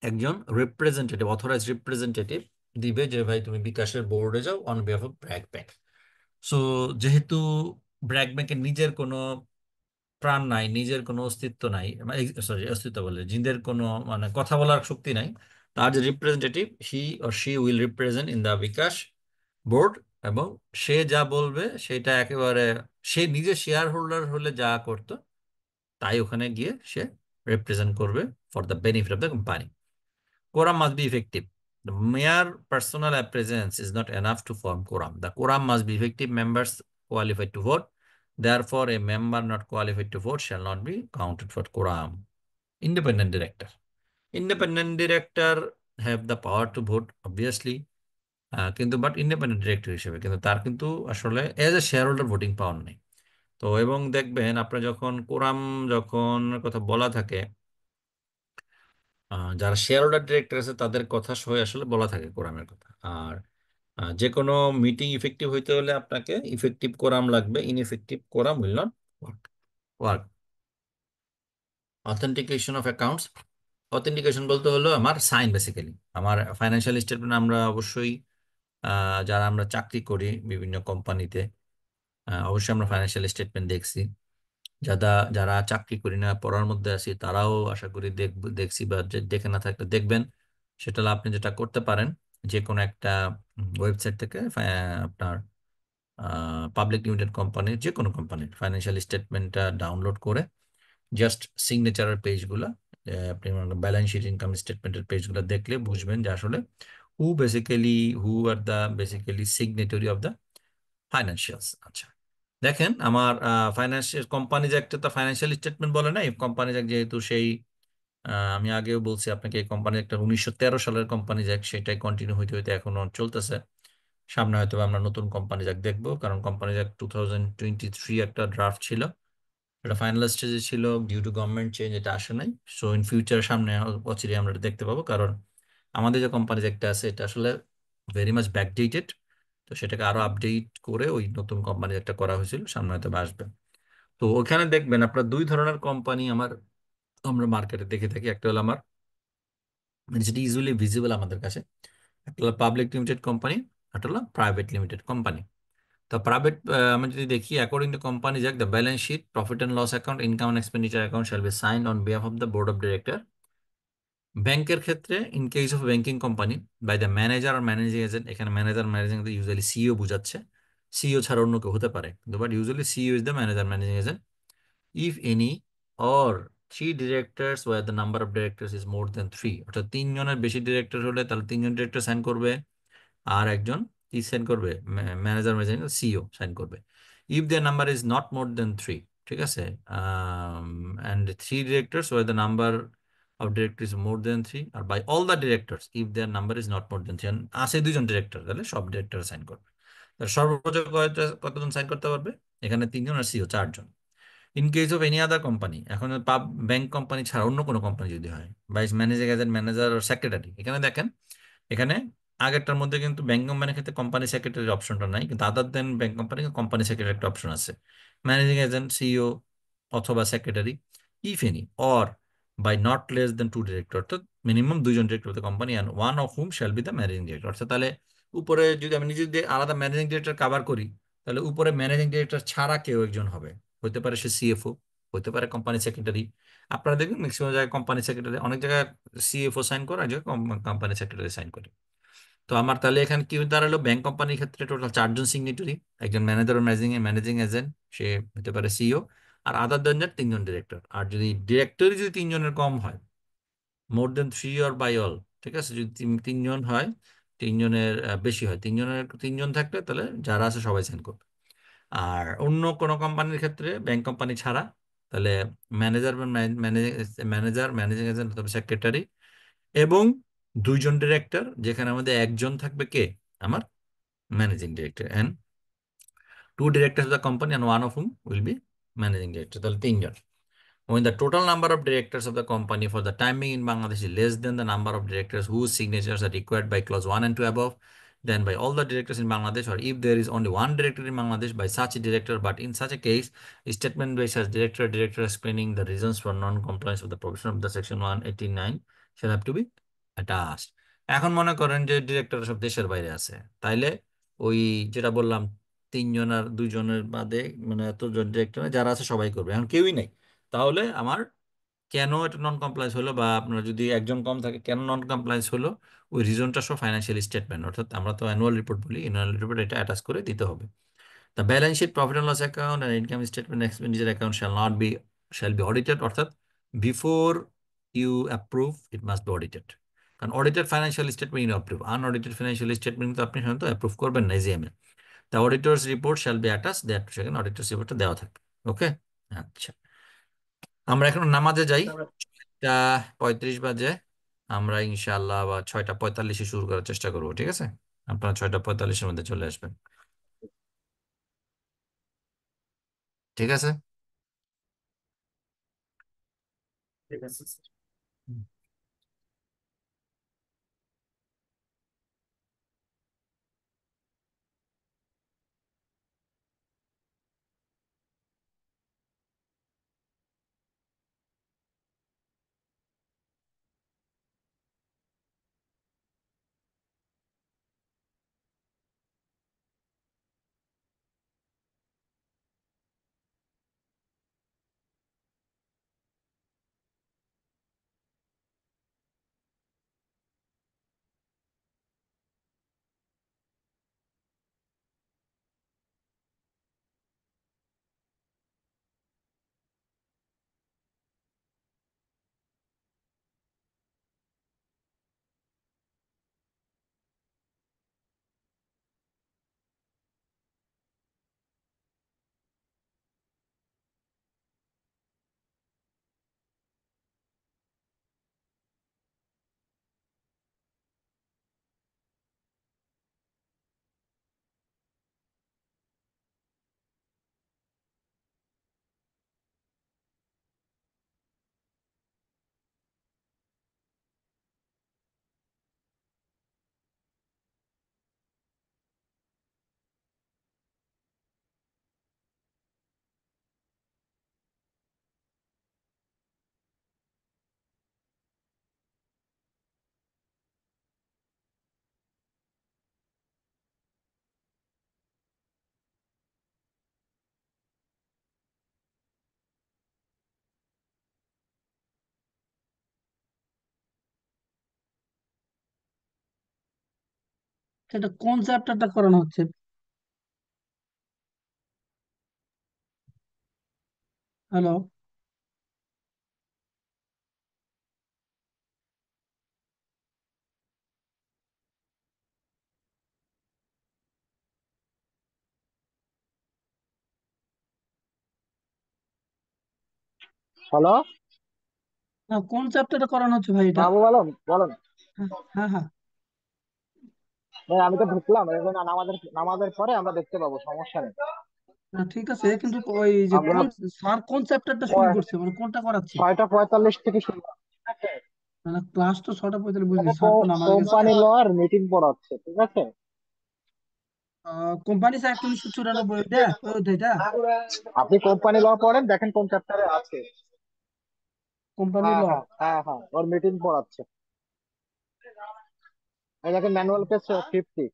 একজন রিপ্রেজেন্টেটিভ, অথরাইজ রিপ্রেজেন্টেটিভ দিবে যে ভাই তুমি বিকাশের বোর্ডে যাও on behalf of BRAC bank. So যেহেতু ব্র্যাক ব্যাংকের নিজের কোনো প্রাণ নাই, নিজের কোনো অস্তিত্ব নাই, সরি অস্তিত্ব বলে নিজের কোনো মানে কথা বলার শক্তি নাই, তার যে representative he or she will represent in the বিকাশ বোর্ড, এবং সে যা বলবে সেটা একেবারে, সে নিজে শেয়ার হোল্ডার হলে যা করতো তাই ওখানে গিয়ে সে রিপ্রেজেন্ট করবে for the benefit of the company. Quorum must be effective. The mere personal presence is not enough to form quorum. The quorum must be effective members qualified to vote. Therefore, a member not qualified to vote shall not be counted for quorum. Independent director. Independent director have the power to vote, obviously. কিন্তু but independent director হিসেবে কিন্তু তার কিন্তু আসলে as a share holder voting পাওয়ার নেই। তো এবং দেখবেন আপনার যখন কোরাম যখন কথা বলা থাকে, যারা শেয়ার হোল্ডার ডিরেক্টর আছে তাদের কথা সহ আসলে বলা থাকে কোরামের কথা। আর যে কোনো মিটিং ইফেক্টিভ হইতে হলে আপনাকে ইফেক্টিভ কোরাম লাগবে, ineffective quorum will not work. Authentication of accounts. Authentication বলতে হলো আমার সাইন, বেসিক্যালি আমার ফাইন্যান্সিয়াল স্টেটমেন্ট আমরা অবশ্যই যারা আমরা চাকরি করি বিভিন্ন কোম্পানিতে, অবশ্যই আমরা ফাইন্যান্সিয়াল স্টেটমেন্ট দেখছি। যারা যারা চাকরি করি না, পড়ার মধ্যে আছি, তারাও আশা করি দেখছি, বা দেখে না থাকলে দেখবেন। সেটা হলো আপনি যেটা করতে পারেন, যে কোনো একটা ওয়েবসাইট থেকে আপনার পাবলিক লিমিটেড কোম্পানির, যে কোনো কোম্পানির ফাইন্যান্সিয়াল স্টেটমেন্টটা ডাউনলোড করে জাস্ট সিগনেচারের পেজগুলো, আপনি ব্যালেন্স শিট, ইনকাম স্টেটমেন্টের পেজগুলো দেখলে বুঝবেন যে আসলে who basically, who are the basically signatory of the financials. আচ্ছা, দেখেন আমার ফাইন্যান্সিয়াল কোম্পানিজ একটা তো ফাইন্যান্সিয়াল স্টেটমেন্ট বলে না, এই কোম্পানিজ যেহেতু সেই আমি আগেও বলছি আপনাকে, এই কোম্পানি একটা 1913 সালের কোম্পানিজ অ্যাক্ট, সেটাই কন্টিনিউ হইতে হইতে এখনো চলতেছে। সামনে হয়তো আমরা নতুন কোম্পানিজ অ্যাক্ট দেখবো, কারণ কোম্পানিজ অ্যাক্ট 2023 একটা ড্রাফট ছিল, এটা ফাইনাল স্টেজে ছিল, ডিউ টু গভর্নমেন্ট চেঞ্জ এটা আসে নাই। সো ইন ফিউচার সামনে অচিরে আমরা এটা দেখতে পাবো, কারণ আমাদের যে কোম্পানিজ একটা আছে এটা আসলে ভেরি মাচ ব্যাকডেটেড। তো সেটাকে আরো আপডেট করে ওই নতুন কোম্পানি একটা করা হয়েছিল, সামনে হয়তো বা আসবে। তো ওখানে দেখবেন আপনার 2 ধরনের কোম্পানি আমরা মার্কেটে দেখে থাকি। একটা হলো আমার মানে যেটা ইউজুয়ালি ভিজিবল আমাদের কাছে, একটা হলো পাবলিক লিমিটেড কোম্পানি, একটা হলো প্রাইভেট লিমিটেড কোম্পানি। তো প্রাইভেট আমরা যদি দেখি, according to companies act, the balance sheet, profit and loss account, income and expenditure account shall be signed on behalf of the board of director. ব্যাংকের ক্ষেত্রে, in case of banking company, by the manager আর managing agent. এখানে manager managing usually CEO বোঝাচ্ছে, CEO ছাড়া অন্য কেউ হতে পারে, কিন্তু but usually CEO is the manager managing agent. If any or three directors where the number of directors is more than three, অর্থাৎ 3 জনের বেশি ডিরেক্টর হলে তাহলে 3জন ডিরেক্টর সাইন করবে, আর একজন কি সাইন করবে, ম্যানেজার ম্যানেজিং সিইও সাইন করবে। If their number is not more than three, ঠিক আছে। And three directors were the number of director more than three, আর by all the directors if their number is not more than three. আছে দুইজন director, তাহলে সব director sign করবে। তাহলে সর্বোচ্চ কতজন সাইন করতে পারবে? এখানে তিনজন, আর সিও চারজন। In case of any other company, এখন ব্যাংক কোম্পানি ছাড়া অন্য কোনো কোম্পানি যদি হয়, vice managing agent, manager, secretary, এখানে দেখেন, এখানে আগেরটার মধ্যে কিন্তু ব্যাংক কোম্পানির ক্ষেত্রে কোম্পানি সেক্রেটারির অপশনটা নাই, কিন্তু other than bank company company secretary একটা অপশন আছে। ম্যানেজিং এজেন্ট, সিইও অথবা secretary, if any, or by not less than two director, অর্থাৎ মিনিমাম দুইজন director of the company and one of whom shall be the managing director. অর্থাৎ তাহলে উপরে যদি আমি নিজে দিয়ে আলাদা ম্যানেজিং ডিরেক্টর কাভার করি, তাহলে উপরে ম্যানেজিং ডিরেক্টর ছাড়া কেউ একজন হবে। হতে পারে সে সিএফও, হতে পারে কোম্পানি সেক্রেটারি। আপনারা দেখবেন ম্যাক্সিমাম জায়গায় কোম্পানি সেক্রেটারি, অনেক জায়গায় সিএফও সাইন করে, আর জায়গায় কোম্পানি সেক্রেটারি সাইন করে। তো আমার তাহলে এখানে কি দাঁড়ালো, ব্যাংক কোম্পানির ক্ষেত্রে টোটাল চারজন সিগনেটরি, একজন ম্যানেজার ও ম্যানেজিং ম্যানেজিং এজেন্ট, সে হতে পারে সিইও, আর আদার দেন দ্যাট তিনজন ডিরেক্টর। আর যদি ডিরেক্টরই যদি তিনজনের কম হয়, more than three or by all, ঠিক আছে, যদি তিনজন হয়, তিনজনের বেশি হয়, তিনজন থাকলে তাহলে যারা আছে সবাই সাইন করবে। আর অন্য কোনো কোম্পানির ক্ষেত্রে, ব্যাংক কোম্পানি ছাড়া, তাহলে ম্যানেজার ম্যানেজার, ম্যানেজিং এজেন্ট অথবা সেক্রেটারি, এবং দুইজন ডিরেক্টর, যেখানে আমাদের একজন থাকবে কে, আমার managing director, and two director of the company and one of whom will be managing director, তাহলে তিনজন। When the total number of directors of the company for the time being in Bangladesh is less than the number of directors whose signatures are required by clause 1 and 2 above, then by all the directors in Bangladesh, or if there is only one director in Bangladesh, by such a director. But in such a case, a statement by such director explaining the reasons for non-compliance with the provision of the section 189 shall have to be attached. এখন মনে করেন যে director সব দেশের বাইরে আছে, তাইলে ওই যেটা বললাম, তিনজন আর দুইজনের বাদে, মানে এতজন ডিরেক্টর যারা আছে সবাই করবে, এখন কেউই নাই। তাহলে আমার কেন এটা নন কমপ্লায়েন্স হলো, বা আপনার যদি একজন কম থাকে কেন নন কমপ্লায়েন্স হলো, ওই রিজনটা সব ফাইন্যান্সিয়াল স্টেটমেন্ট, অর্থাৎ আমরা তো অ্যানুয়াল রিপোর্ট বলি, অ্যানুয়াল রিপোর্ট এটা অ্যাটাচ করে দিতে হবে। The balance sheet, profit and loss account and income statement, expenditure account shall be audited, অর্থাৎ before you approve it must be audited. কারণ audited financial statement you approve, unaudited financial statement তো আপনি সাধারণত approve করবেন না, AGM এ। The auditor's report shall be attach there, সেখানে auditors রিপোর্টটা দেওয়া থাকবে। ওকে, আচ্ছা, আমরা এখন নামাজে যাই। তারপরে 6:35 বাজে। আমরা ইনশাআল্লাহ বা 6:45-এ শুরু করার চেষ্টা করবো, ঠিক আছে? আপনারা 6:45-এর মধ্যে চলে আসবেন, ঠিক আছে? ঠিক আছে স্যার। এটা কোন চ্যাপ্টারটা করানো হচ্ছে? হ্যালো। হ্যালো। কোন চ্যাপ্টারটা করানো হচ্ছে ভাই এটা? বাবু বলেন বলেন। হ্যাঁ, হ্যাঁ, হ্যাঁ। ভাই আমি তো ঢুকলাম, এখন নামাজের নামাজের পরে আমরা দেখতে পাবো, সমস্যা নেই। ঠিক আছে, কিন্তু ওই যে আমরা কোন স্যার কোন চ্যাপ্টারটা শুরু করছে, মানে কোনটা করাচ্ছে? 6:45 থেকে শুরু হবে, ঠিক আছে? মানে ক্লাস তো 6টা 45 বুঝলি, স্যার তো নামাজ গেছে। কোম্পানি ল আর মিটিং পড়াচ্ছে, ঠিক আছে? কোম্পানি অ্যাক্ট 1994, ওইটা ওই অধ্যায়টা? আপনি কোম্পানি ল পড়েন, দেখেন কোন চ্যাপ্টারে আছে। কোম্পানি হ্যাঁ ল। হ্যাঁ হ্যাঁ হ্যাঁ, ওর মিটিং পড়াচ্ছে। এই দেখেন ম্যানুয়াল পেজ 50।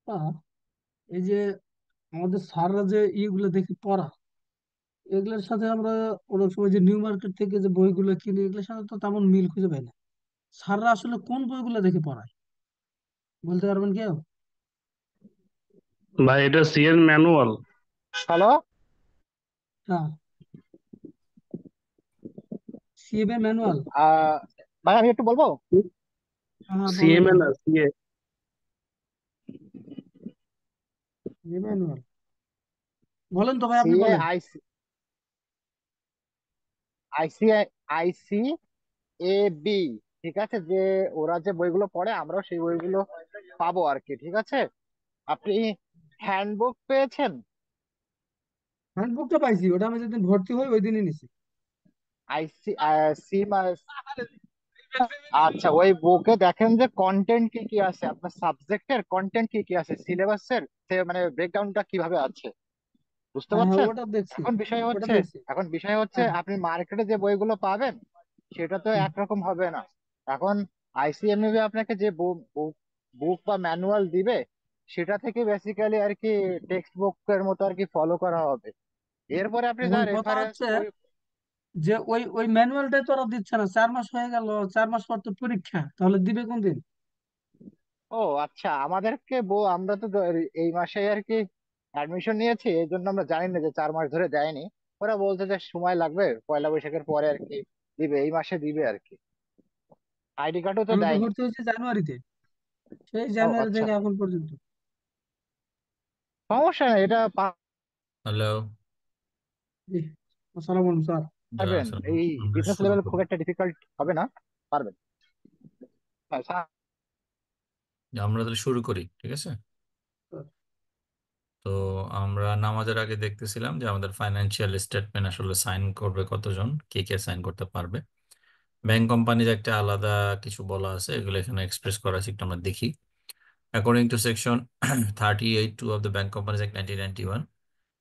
আহ, এই যে আমাদের স্যাররা যে ইয়েগুলো দেখে পড়া, এগুলোর সাথে আমরা অনেক সময় যে নিউ মার্কেট থেকে যে বইগুলো কিনি, এগুলোর সাথে তো তেমন মিল খুঁজে পাই না। স্যাররা আসলে কোন বইগুলো দেখে পড়ায়, বলতে পারবেন কেউ? ভাই এটা সিএন ম্যানুয়াল। হ্যালো। হ্যাঁ, সিএবি ম্যানুয়াল। আহ ভাই আমি একটু বলবো। হ্যাঁ, বলেন সিএমএ না বলেন। সিএ। সিএবি ম্যানুয়াল বলেন তো ভাই, আপনি সিএ বলেন। আইসি আইসি আইসি এ বি, ঠিক আছে, যে ওরা যে বইগুলো পড়ে আমরাও সেই বইগুলো পাবো আর কি, ঠিক আছে। আপনি হ্যান্ডবুক পেয়েছেন? হ্যান্ডবুকটা পাইছি, ওটা আমি যেদিন ভর্তি হই ওই দিনই নিছি। আইসি সি, আচ্ছা, ওই বুকে দেখেন যে কন্টেন্ট কি কি আছে, আপনার সাবজেক্টের কন্টেন্ট কি কি আছে, সিলেবাসের মানে ব্রেকডাউনটা কিভাবে আছে, বুঝতে হ্যাঁ হ্যাঁ, পারছেন? ওটা দেখছি। এখন বিষয় ওটা হচ্ছে দেখছি। এখন বিষয় হচ্ছে হ্যাঁ। আপনি মার্কেটে যে বইগুলো পাবেন সেটা তো হুম। একরকম হবে না। এখন আইসিএমইবি আপনাকে যে বুক বা ম্যানুয়াল দিবে সেটা থেকে বেসিক্যালি আর কি টেক্সট বুকের মতো আর কি ফলো করা হবে। এরপরে আপনি যা এখন কথা রেফারেন্স হচ্ছে বই। যে ওই ওই ম্যানুয়ালটাই তো ওরা দিচ্ছে না, 4 মাস হয়ে গেল, 4 মাস পর তো পরীক্ষা, তাহলে দিবে কোন দিন? ও আচ্ছা, আমাদেরকে আমরা তো এই মাসে আর কি অ্যাডমিশন নিয়েছি, এই জন্য আমরা জানি না যে 4 মাস ধরে দেয়নি। ওরা বলছে যে সময় লাগবে, পয়লা বৈশাখের পরে আর কি দিবে, এই মাসে দিবে আর কি। আইডি কার্ডও তো আমি তো দেয়নি। ভর্তি হয়েছি জানুয়ারিতে, সেই ও জানুয়ারি আচ্ছা, থেকে এখন পর্যন্ত। সমস্যা নেই, এটা হ্যালো, জি, আসসালামু আলাইকুম স্যার। পারবেন। এই আমরা বিজনেস শুরু লেভেল করি। খুব একটা ডিফিকাল্ট হবে না, পারবেন। হ্যাঁ, আমরা তাহলে শুরু করি, ঠিক আছে? তো আমরা নামাজের আগে দেখতেছিলাম যে আমাদের ফাইন্যান্সিয়াল স্টেটমেন্ট আসলে সাইন করবে কতজন, কে কে সাইন করতে পারবে। ব্যাংক কোম্পানির একটা আলাদা কিছু বলা আছে, এগুলো এখানে এক্সপ্রেস করা আছে, একটু আমরা দেখি। According to Section 38(2) of the Bank Companies Act 1991,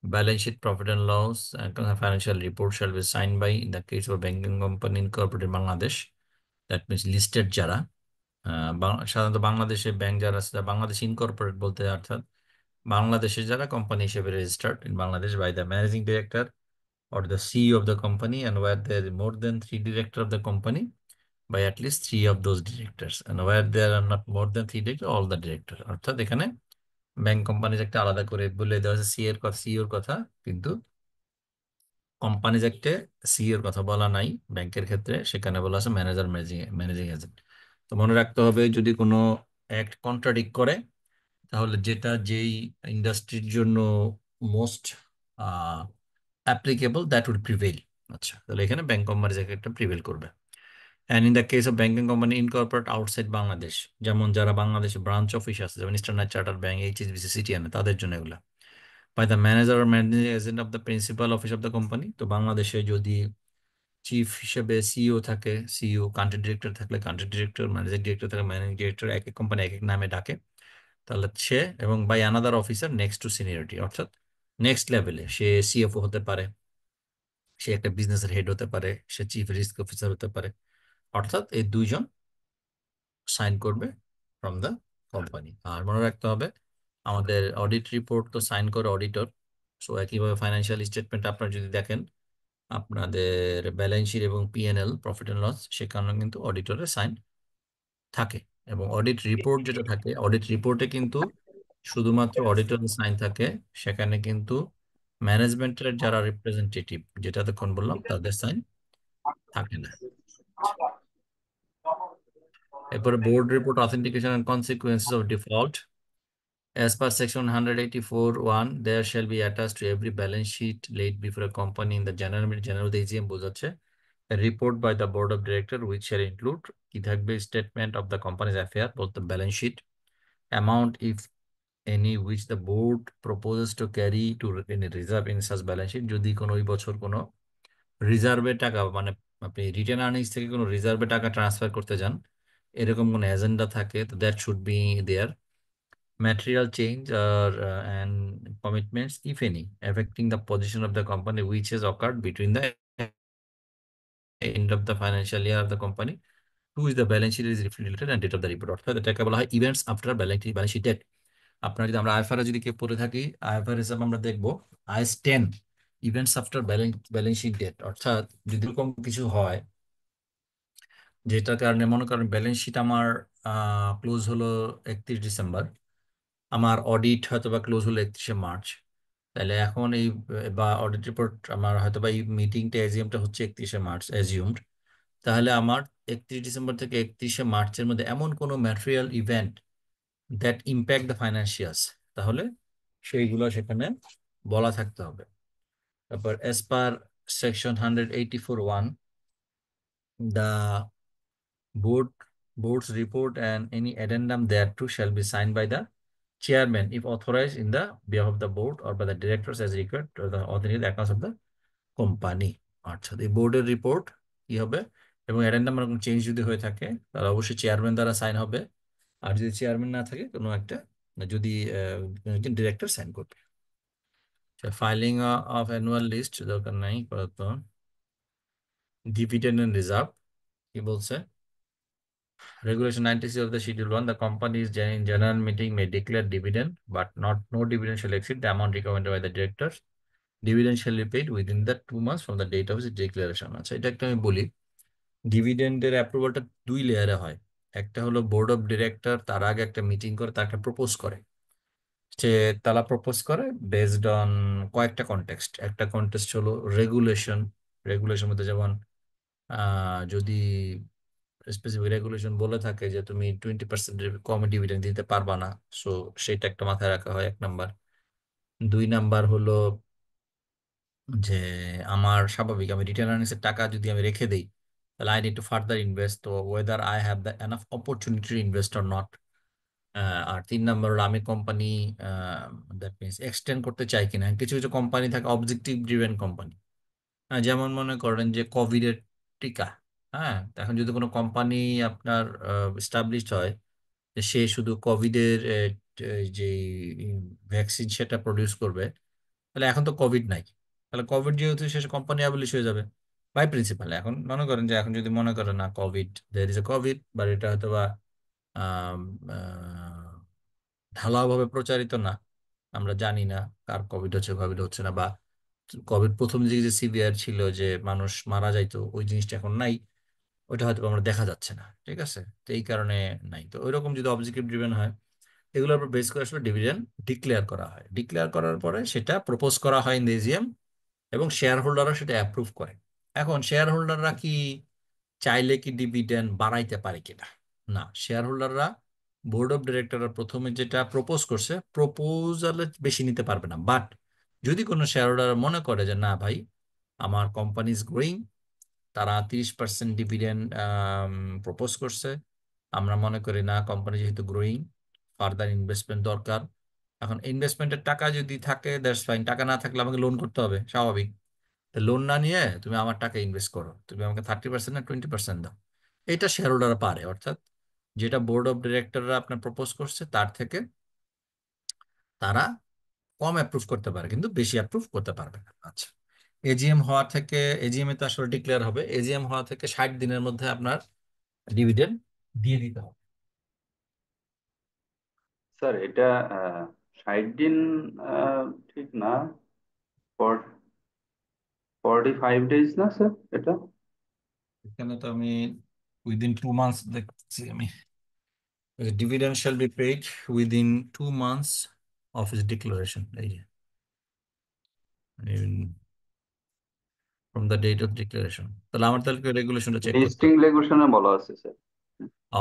balance sheet, profit and loss, and financial report shall be signed by, in the case of a banking company incorporated in Bangladesh, that means listed যারা, সাধারণত বাংলাদেশে bank যারা আছে, Bangladesh incorporate বলতে অর্থাৎ বাংলাদেশে যারা company হিসেবে registered in Bangladesh by the managing director or the CEO of the company, and where there is more than three director of the company by at least three of those directors, and where there are not more than three directors, all the director। অর্থাৎ এখানে bank companies একটা আলাদা করে বলে দেওয়া হয়েছে সিইওর কথা, কিন্তু কোম্পানিজ একটা সিইওর কথা বলা নাই ব্যাংকের ক্ষেত্রে, সেখানে বলা আছে ম্যানেজার, ম্যানেজিং ম্যানেজিং এজেন্ট। তো মনে রাখতে হবে যদি কোনো অ্যাক্ট কন্ট্রাডিক্ট করে, তাহলে যেটা যেই ইন্ডাস্ট্রির জন্য most applicable that will prevail. আচ্ছা, তাহলে এখানে ব্যাংক কোম্পানিজ একটা প্রিভেল করবে। And in the case of banking company incorporate outside Bangladesh, যেমন যারা বাংলাদেশে ব্রাঞ্চ অফিস আছে, যেমন স্ট্যান্ডার্ড চার্টার্ড ব্যাংক, এইচএসবিসি, সিটিএন, তাদের জন্য এগুলা। By the manager or managing agent of the principal office of the company. তো বাংলাদেশে যদি চিফ হিসেবে সিইও থাকে, সিইও, কান্ট্রি ডিরেক্টর থাকলে কান্ট্রি ডিরেক্টর, ম্যানেজিং ডিরেক্টর থাকলে ম্যানেজিং ডিরেক্টর, এক এক কোম্পানি এক এক নামে ডাকে, তাহলে সে, এবং by another officer next to seniority, অর্থাৎ নেক্সট লেভেলে সে সিএফও হতে পারে, সে একটা বিজনেসের হেড হতে পারে, সে চিফ রিস্ক অফিসার হতে পারে। অর্থাৎ এই দুইজন সাইন করবে ফ্রম দ্য কোম্পানি। আর মনে রাখতে হবে আমাদের অডিট রিপোর্ট তো সাইন করে অডিটর। সো একইভাবে ফাইন্যান্সিয়াল স্টেটমেন্ট আপনারা যদি দেখেন, আপনাদের ব্যালেন্স শিট এবং পিএনএল, প্রফিট অ্যান্ড লস, সেখানে কিন্তু অডিটরের সাইন থাকে। এবং অডিট রিপোর্ট যেটা থাকে, অডিট রিপোর্টে কিন্তু শুধুমাত্র অডিটরের সাইন থাকে, সেখানে কিন্তু ম্যানেজমেন্টের যারা রিপ্রেজেন্টেটিভ, যেটা তখন বললাম, তাদের সাইন থাকে না। এরপরে board report authentication and consequences of default. As per Section 184(1), there shall be attached to every balance sheet laid before a company in the general meeting, general AGM বোঝাচ্ছে, a report by the board of director which shall include কি থাকবে, statement of the company's affair, both the balance sheet, amount if any which the board proposes to carry to in a reserve in such balance sheet। যদি কোনো ওই বছর কোনো রিজার্ভে টাকা, মানে আপনি রিটেন আর্নিংস থেকে কোনো রিজার্ভে টাকা ট্রান্সফার করতে যান, এরকম কোনো এজেন্ডা থাকে, তো that should be there. Material change or and commitments, if any, affecting the position of the company which has occurred between the end of the financial year of the company to which the balance sheet is related and date of the report। অর্থাৎ এটাকে বলা হয় events after balance sheet date. আপনার যদি আমরা IFRS যদি কেউ পড়ে থাকি, আইএফআরএস আমরা দেখবো IAS 10 events after balance sheet date. অর্থাৎ যদি এরকম কিছু হয় যেটার কারণে মনে করেন ব্যালেন্স শিট আমার ক্লোজ হলো 31 ডিসেম্বর, আমার অডিট হয়তো বা ক্লোজ হলো 31শে মার্চ, তাহলে এখন এই বা অডিট রিপোর্ট আমার হয়তো বা এই মিটিংটা এজিএমটা হচ্ছে 31শে মার্চ অ্যাজিউমড, তাহলে আমার 31 ডিসেম্বর থেকে 31শে মার্চের মধ্যে এমন কোনো material event that impact the financials, তাহলে সেইগুলো সেখানে বলা থাকতে হবে। তারপর as per section 184(1), the board board's report and any addendum thereto shall be signed by the chairman if authorized in the behalf of the board or by the directors as required to the authorized accounts of the company। আচ্ছা, এই বোর্ডের report কি হবে এবং addendum এরকম change যদি হয়ে থাকে তাহলে অবশ্যই চেয়ারম্যান দ্বারা সাইন হবে, আর যদি চেয়ারম্যান না থাকে কোনো একটা যদি কোনো একজন ডিরেক্টর সাইন করবে। ফাইলিং অফ অ্যানুয়াল লিস্ট দরকার নাই আপাতত। ডিভিডেন্ড এন্ড রিজার্ভ কি বলছে? Regulation 96 of the Schedule 1, the company's general meeting may declare dividend, but no dividend shall exceed the amount recommended by the directors. Dividend shall be paid within the 2 months from the date of its declaration। আচ্ছা, এটা একটা আমি বলি, ডিভিডেন্ডের অ্যাপ্রুভালটা দুই লেয়ারে হয়। একটা হলো বোর্ড অফ ডিরেক্টর তার আগে একটা মিটিং করে তাকে প্রপোজ করে, সে তারা প্রপোজ করে বেসড অন কয়েকটা কনটেক্সট। একটা কনটেক্সট হলো রেগুলেশন মধ্যে যেমন যদি স্পেসিফিক রেগুলেশন বলে থাকে যে তুমি 20% কম ডিভিডেন্ড দিতে পারবা না, সো সেটা একটা মাথায় রাখা হয় 1 নাম্বার। 2 নাম্বার হলো যে আমার স্বাভাবিক আমি রিটার্ন আর্নিংস এর টাকা যদি আমি রেখে দেই তাহলে I need to further invest, তো whether I have the enough opportunity to invest or not. আর 3 নাম্বার হলো আমি কোম্পানি দ্যাট মিনস এক্সটেন্ড করতে চাই কিনা। কিছু কিছু কোম্পানি থাকে অবজেক্টিভ ড্রিভেন কোম্পানি, যেমন মনে করেন যে কোভিডের টিকা। হ্যাঁ, তো এখন যদি কোনো কোম্পানি আপনার এস্টাবলিশড হয় যে সে শুধু কোভিডের যে ভ্যাকসিন সেটা প্রডিউস করবে, তাহলে এখন তো কোভিড নাই, তাহলে কোভিড যেহেতু শেষ কোম্পানি অ্যাবলিশ হয়ে যাবে বাই প্রিন্সিপাল। এখন মনে করেন যে এখন যদি মনে করেন না Covid, there is a Covid, বা এটা হয়তো বা আম, আহ, ঢালাওভাবে প্রচারিত না, আমরা জানি না কার কোভিড হচ্ছে কোভিড হচ্ছে না, বা কোভিড প্রথম দিকে যে সিভিয়ার ছিল যে মানুষ মারা যাইতো ওই জিনিসটা এখন নাই, ওইটা হয়তো আমরা দেখা যাচ্ছে না, ঠিক আছে, তো এই কারণে নাই। তো ওইরকম যদি অবজেক্টিভ ড্রিভেন হয় এগুলোর উপর বেস করে আসলে ডিভিডেন্ড ডিক্লেয়ার করা হয়। ডিক্লেয়ার করার পরে সেটা প্রপোজ করা হয় ইন দ্য এজিএম এবং শেয়ার হোল্ডাররা সেটা অ্যাপ্রুভ করে। এখন শেয়ার হোল্ডাররা কি চাইলে কি ডিভিডেন্ড বাড়াইতে পারে কিনা? না, শেয়ার হোল্ডাররা বোর্ড অফ ডিরেক্টররা প্রথমে যেটা প্রপোজ করছে প্রপোজালে বেশি নিতে পারবে না, বাট যদি কোনো শেয়ার হোল্ডার মনে করে যে না ভাই আমার কোম্পানি ইজ গ্রোয়িং, তারা 30% ডিভিডেন্ড প্রপোজ করছে, আমরা মনে করি না কোম্পানি যেহেতু গ্রোয়িং ফার্দার ইনভেস্টমেন্ট দরকার, এখন ইনভেস্টমেন্টের টাকা যদি থাকে দ্যাটস ফাইন, টাকা না থাকলে আমাকে লোন করতে হবে স্বাভাবিক, লোন না নিয়ে তুমি আমার টাকা ইনভেস্ট করো, তুমি আমাকে 30% না 20% দাও, এটা শেয়ার হোল্ডাররা পারে। অর্থাৎ যেটা বোর্ড অফ ডিরেক্টররা আপনার প্রপোজ করছে তার থেকে তারা কম অ্যাপ্রুভ করতে পারে কিন্তু বেশি অ্যাপ্রুভ করতে পারবে না। আচ্ছা, এজিএম হওয়া থেকে, এজিএম এ তো আসলে ডিক্লেয়ার হবে, এজিএম হওয়া থেকে 60 দিনের মধ্যে আপনার ডিভিডেন্ড দিয়ে দিতে হবে। স্যার এটা 60 দিন ঠিক না, 45 ডেজ না স্যার এটা? এখানে তো আমি উইদিন 2 মান্থস দেখছি আমি, dividend shall be paid within 2 months of his declaration, এই যে from the date of declaration. তাহলে আমার তাহলে রেগুলেশনটা চেক করতে লিস্টিং হবে। রেগুলেশনে বলা আছে স্যার।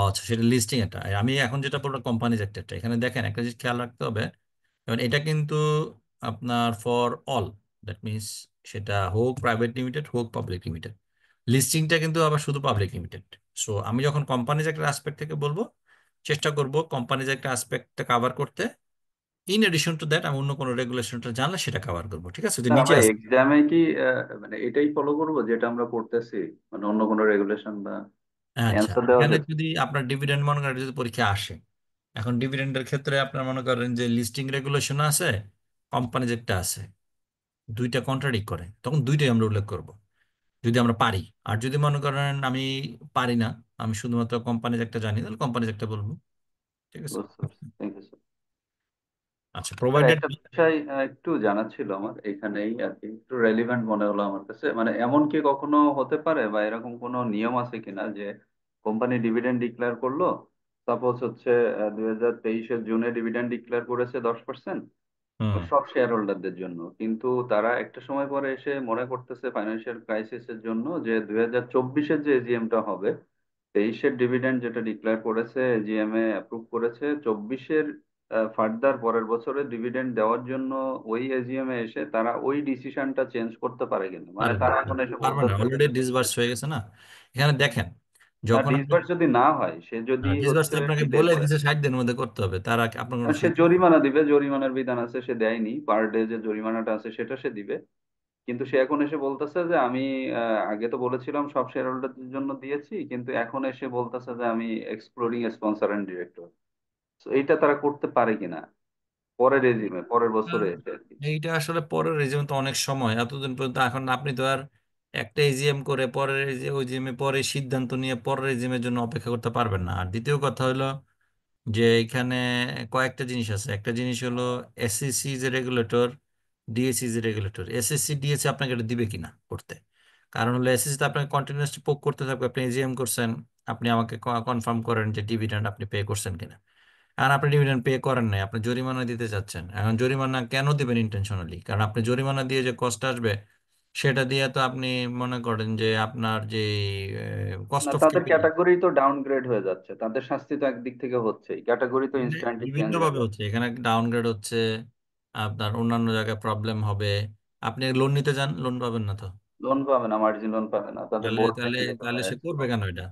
আচ্ছা, সেটা লিস্টিং এটা, আমি এখন যেটা বললাম কোম্পানিজ একটা এখানে দেখেন একটা জিনিস খেয়াল রাখতে হবে, কারণ এটা কিন্তু আপনার ফর অল, দ্যাট মিনস সেটা হোক প্রাইভেট লিমিটেড হোক পাবলিক লিমিটেড, লিস্টিংটা কিন্তু আবার শুধু পাবলিক লিমিটেড। সো আমি যখন কোম্পানিজ একটা অ্যাসপেক্ট থেকে বলবো চেষ্টা করব কোম্পানিজ একটা অ্যাসপেক্টটা কাভার করতে, ইন এডিশন টু দ্যাট আমি অন্য কোনো রেগুলেশনটা জানলে সেটা কভার করবো, ঠিক আছে, যে স্যার নিচে আমরা আছে। এক্সামে কি মানে এটাই ফলো করব যেটা আমরা পড়তেছি, মানে অন্য কোনো রেগুলেশন বা আচ্ছা, অ্যান্সার দেওয়া এখানে যাবে? যদি আপনার ডিভিডেন্ড মনে করেন যদি পরীক্ষা আসে, এখন ডিভিডেন্ডের ক্ষেত্রে আপনার মনে করেন যে লিস্টিং রেগুলেশন আছে, কোম্পানি যেটা আছে, দুইটা কন্ট্রাডিক্ট করে, তখন দুইটাই আমরা উল্লেখ করব যদি আমরা পারি। আর যদি মনে করেন আমি পারি না, আমি শুধুমাত্র কোম্পানিজ একটা জানি, তাহলে কোম্পানিজ একটা বলবো, ঠিক আছে। বুঝতে পারছি, থ্যাংক ইউ স্যার। আচ্ছা, স্যার প্রোভাইডেড। একটা বিষয় একটু জানা ছিল আমার এখানেই আর কি, একটু রেলিভেন্ট মনে হলো আমার কাছে। মানে এমন কি কখনো হতে পারে বা এরকম কোনো নিয়ম আছে কিনা যে কোম্পানি ডিভিডেন্ড ডিক্লেয়ার করলো, সাপোজ হচ্ছে 2023-এর জুনে ডিভিডেন্ড ডিক্লেয়ার করেছে 10% হুম। সব শেয়ার হোল্ডারদের জন্য, কিন্তু তারা একটা সময় পরে এসে মনে করতেছে ফাইন্যান্সিয়াল ক্রাইসিসের জন্য যে 2024-এর যে এজিএমটা হবে, 23-এর ডিভিডেন্ড যেটা ডিক্লেয়ার করেছে এজিএম এ অ্যাপ্রুভ করেছে, 24-এর ফার্দার পরের বছরে ডিভিডেন্ড দেওয়ার জন্য ওই এজিএম এ এসে তারা ওই ডিসিশনটা চেঞ্জ করতে পারে কিনা, মানে পারবে না, তারা এখন এসে পারবে না, বলতেছে অলরেডি ডিসবার্স হয়ে গেছে না। এখানে দেখেন, না, যখন আপনি ডিসবার্স যদি না হয়, সে যদি ডিসবার্স হচ্ছে আপনাকে ডিলে বলে করে, দিচ্ছে 60 দিনের মধ্যে করতে হবে, তার আগে আপনার কোনো সে সুযোগ নেই। জরিমানা দিবে, জরিমানার বিধান আছে, সে দেয়নি, পার ডে যে জরিমানাটা আছে সেটা সে দিবে। কিন্তু সে এখন এসে বলতেছে যে আমি আগে তো বলেছিলাম সব শেয়ার হোল্ডারদের জন্য দিয়েছি, কিন্তু এখন এসে বলতেছে যে আমি এক্সপ্লোরিং স্পন্সর এন্ড ডিরেক্টর। এইটা তারা করতে পারে কিনা পরের রেজিমে, পরের বছরে এসে আর কি। এইটা আসলে পরের রেজিমে তো অনেক সময়, এতদিন পর্যন্ত এখন আপনি তো আর একটা এজিএম করে পরের ওইজিএমে পরে সিদ্ধান্ত নিয়ে পরের রেজিমের জন্য অপেক্ষা করতে পারবেন না। আর দ্বিতীয় কথা হলো যে এখানে কয়েকটা জিনিস আছে। একটা জিনিস হলো এসএসসি যে রেগুলেটর, ডিএসসি যে রেগুলেটর। এসএসসি ডিএসসি আপনাকে এটা দিবে কিনা করতে, কারণ হলো এসএসসি তো আপনাকে কন্টিনিউয়াসলি পোক করতে থাকবে। আপনি এজিএম করছেন, আপনি আমাকে কনফার্ম করেন যে ডিভিডেন্ড আপনি পে করছেন কিনা। এখন আপনি ডিভিডেন্ড পে করেন নাই, আপনি জরিমানা দিতে চাচ্ছেন। এখন জরিমানা কেন দিবেন ইন্টেনশনালি? কারণ আপনি জরিমানা দিয়ে যে কষ্ট আসবে, সেটা দিয়ে তো আপনি মনে করেন যে আপনার যে কস্ট না, অফ তাদের ক্যাপিটাল ক্যাটাগরি তো ডাউনগ্রেড হয়ে যাচ্ছে, তাদের শাস্তি তো একদিক থেকে হচ্ছেই, ক্যাটাগরি তো ইনস্ট্যান্টলি বিভিন্ন চেঞ্জ হয়ে ভাবে যাচ্ছে। হচ্ছে, এখানে ডাউনগ্রেড হচ্ছে, আপনার অন্যান্য জায়গায় প্রবলেম হবে। আপনি লোন নিতে যান, লোন পাবেন না তো। লোন পাবে না, মার্জিন লোন পাবে না, তাদের তাহলে বোর্ড তাহলে থেকে যেতে তাহলে হয় সে আর কি। করবে কেন এটা?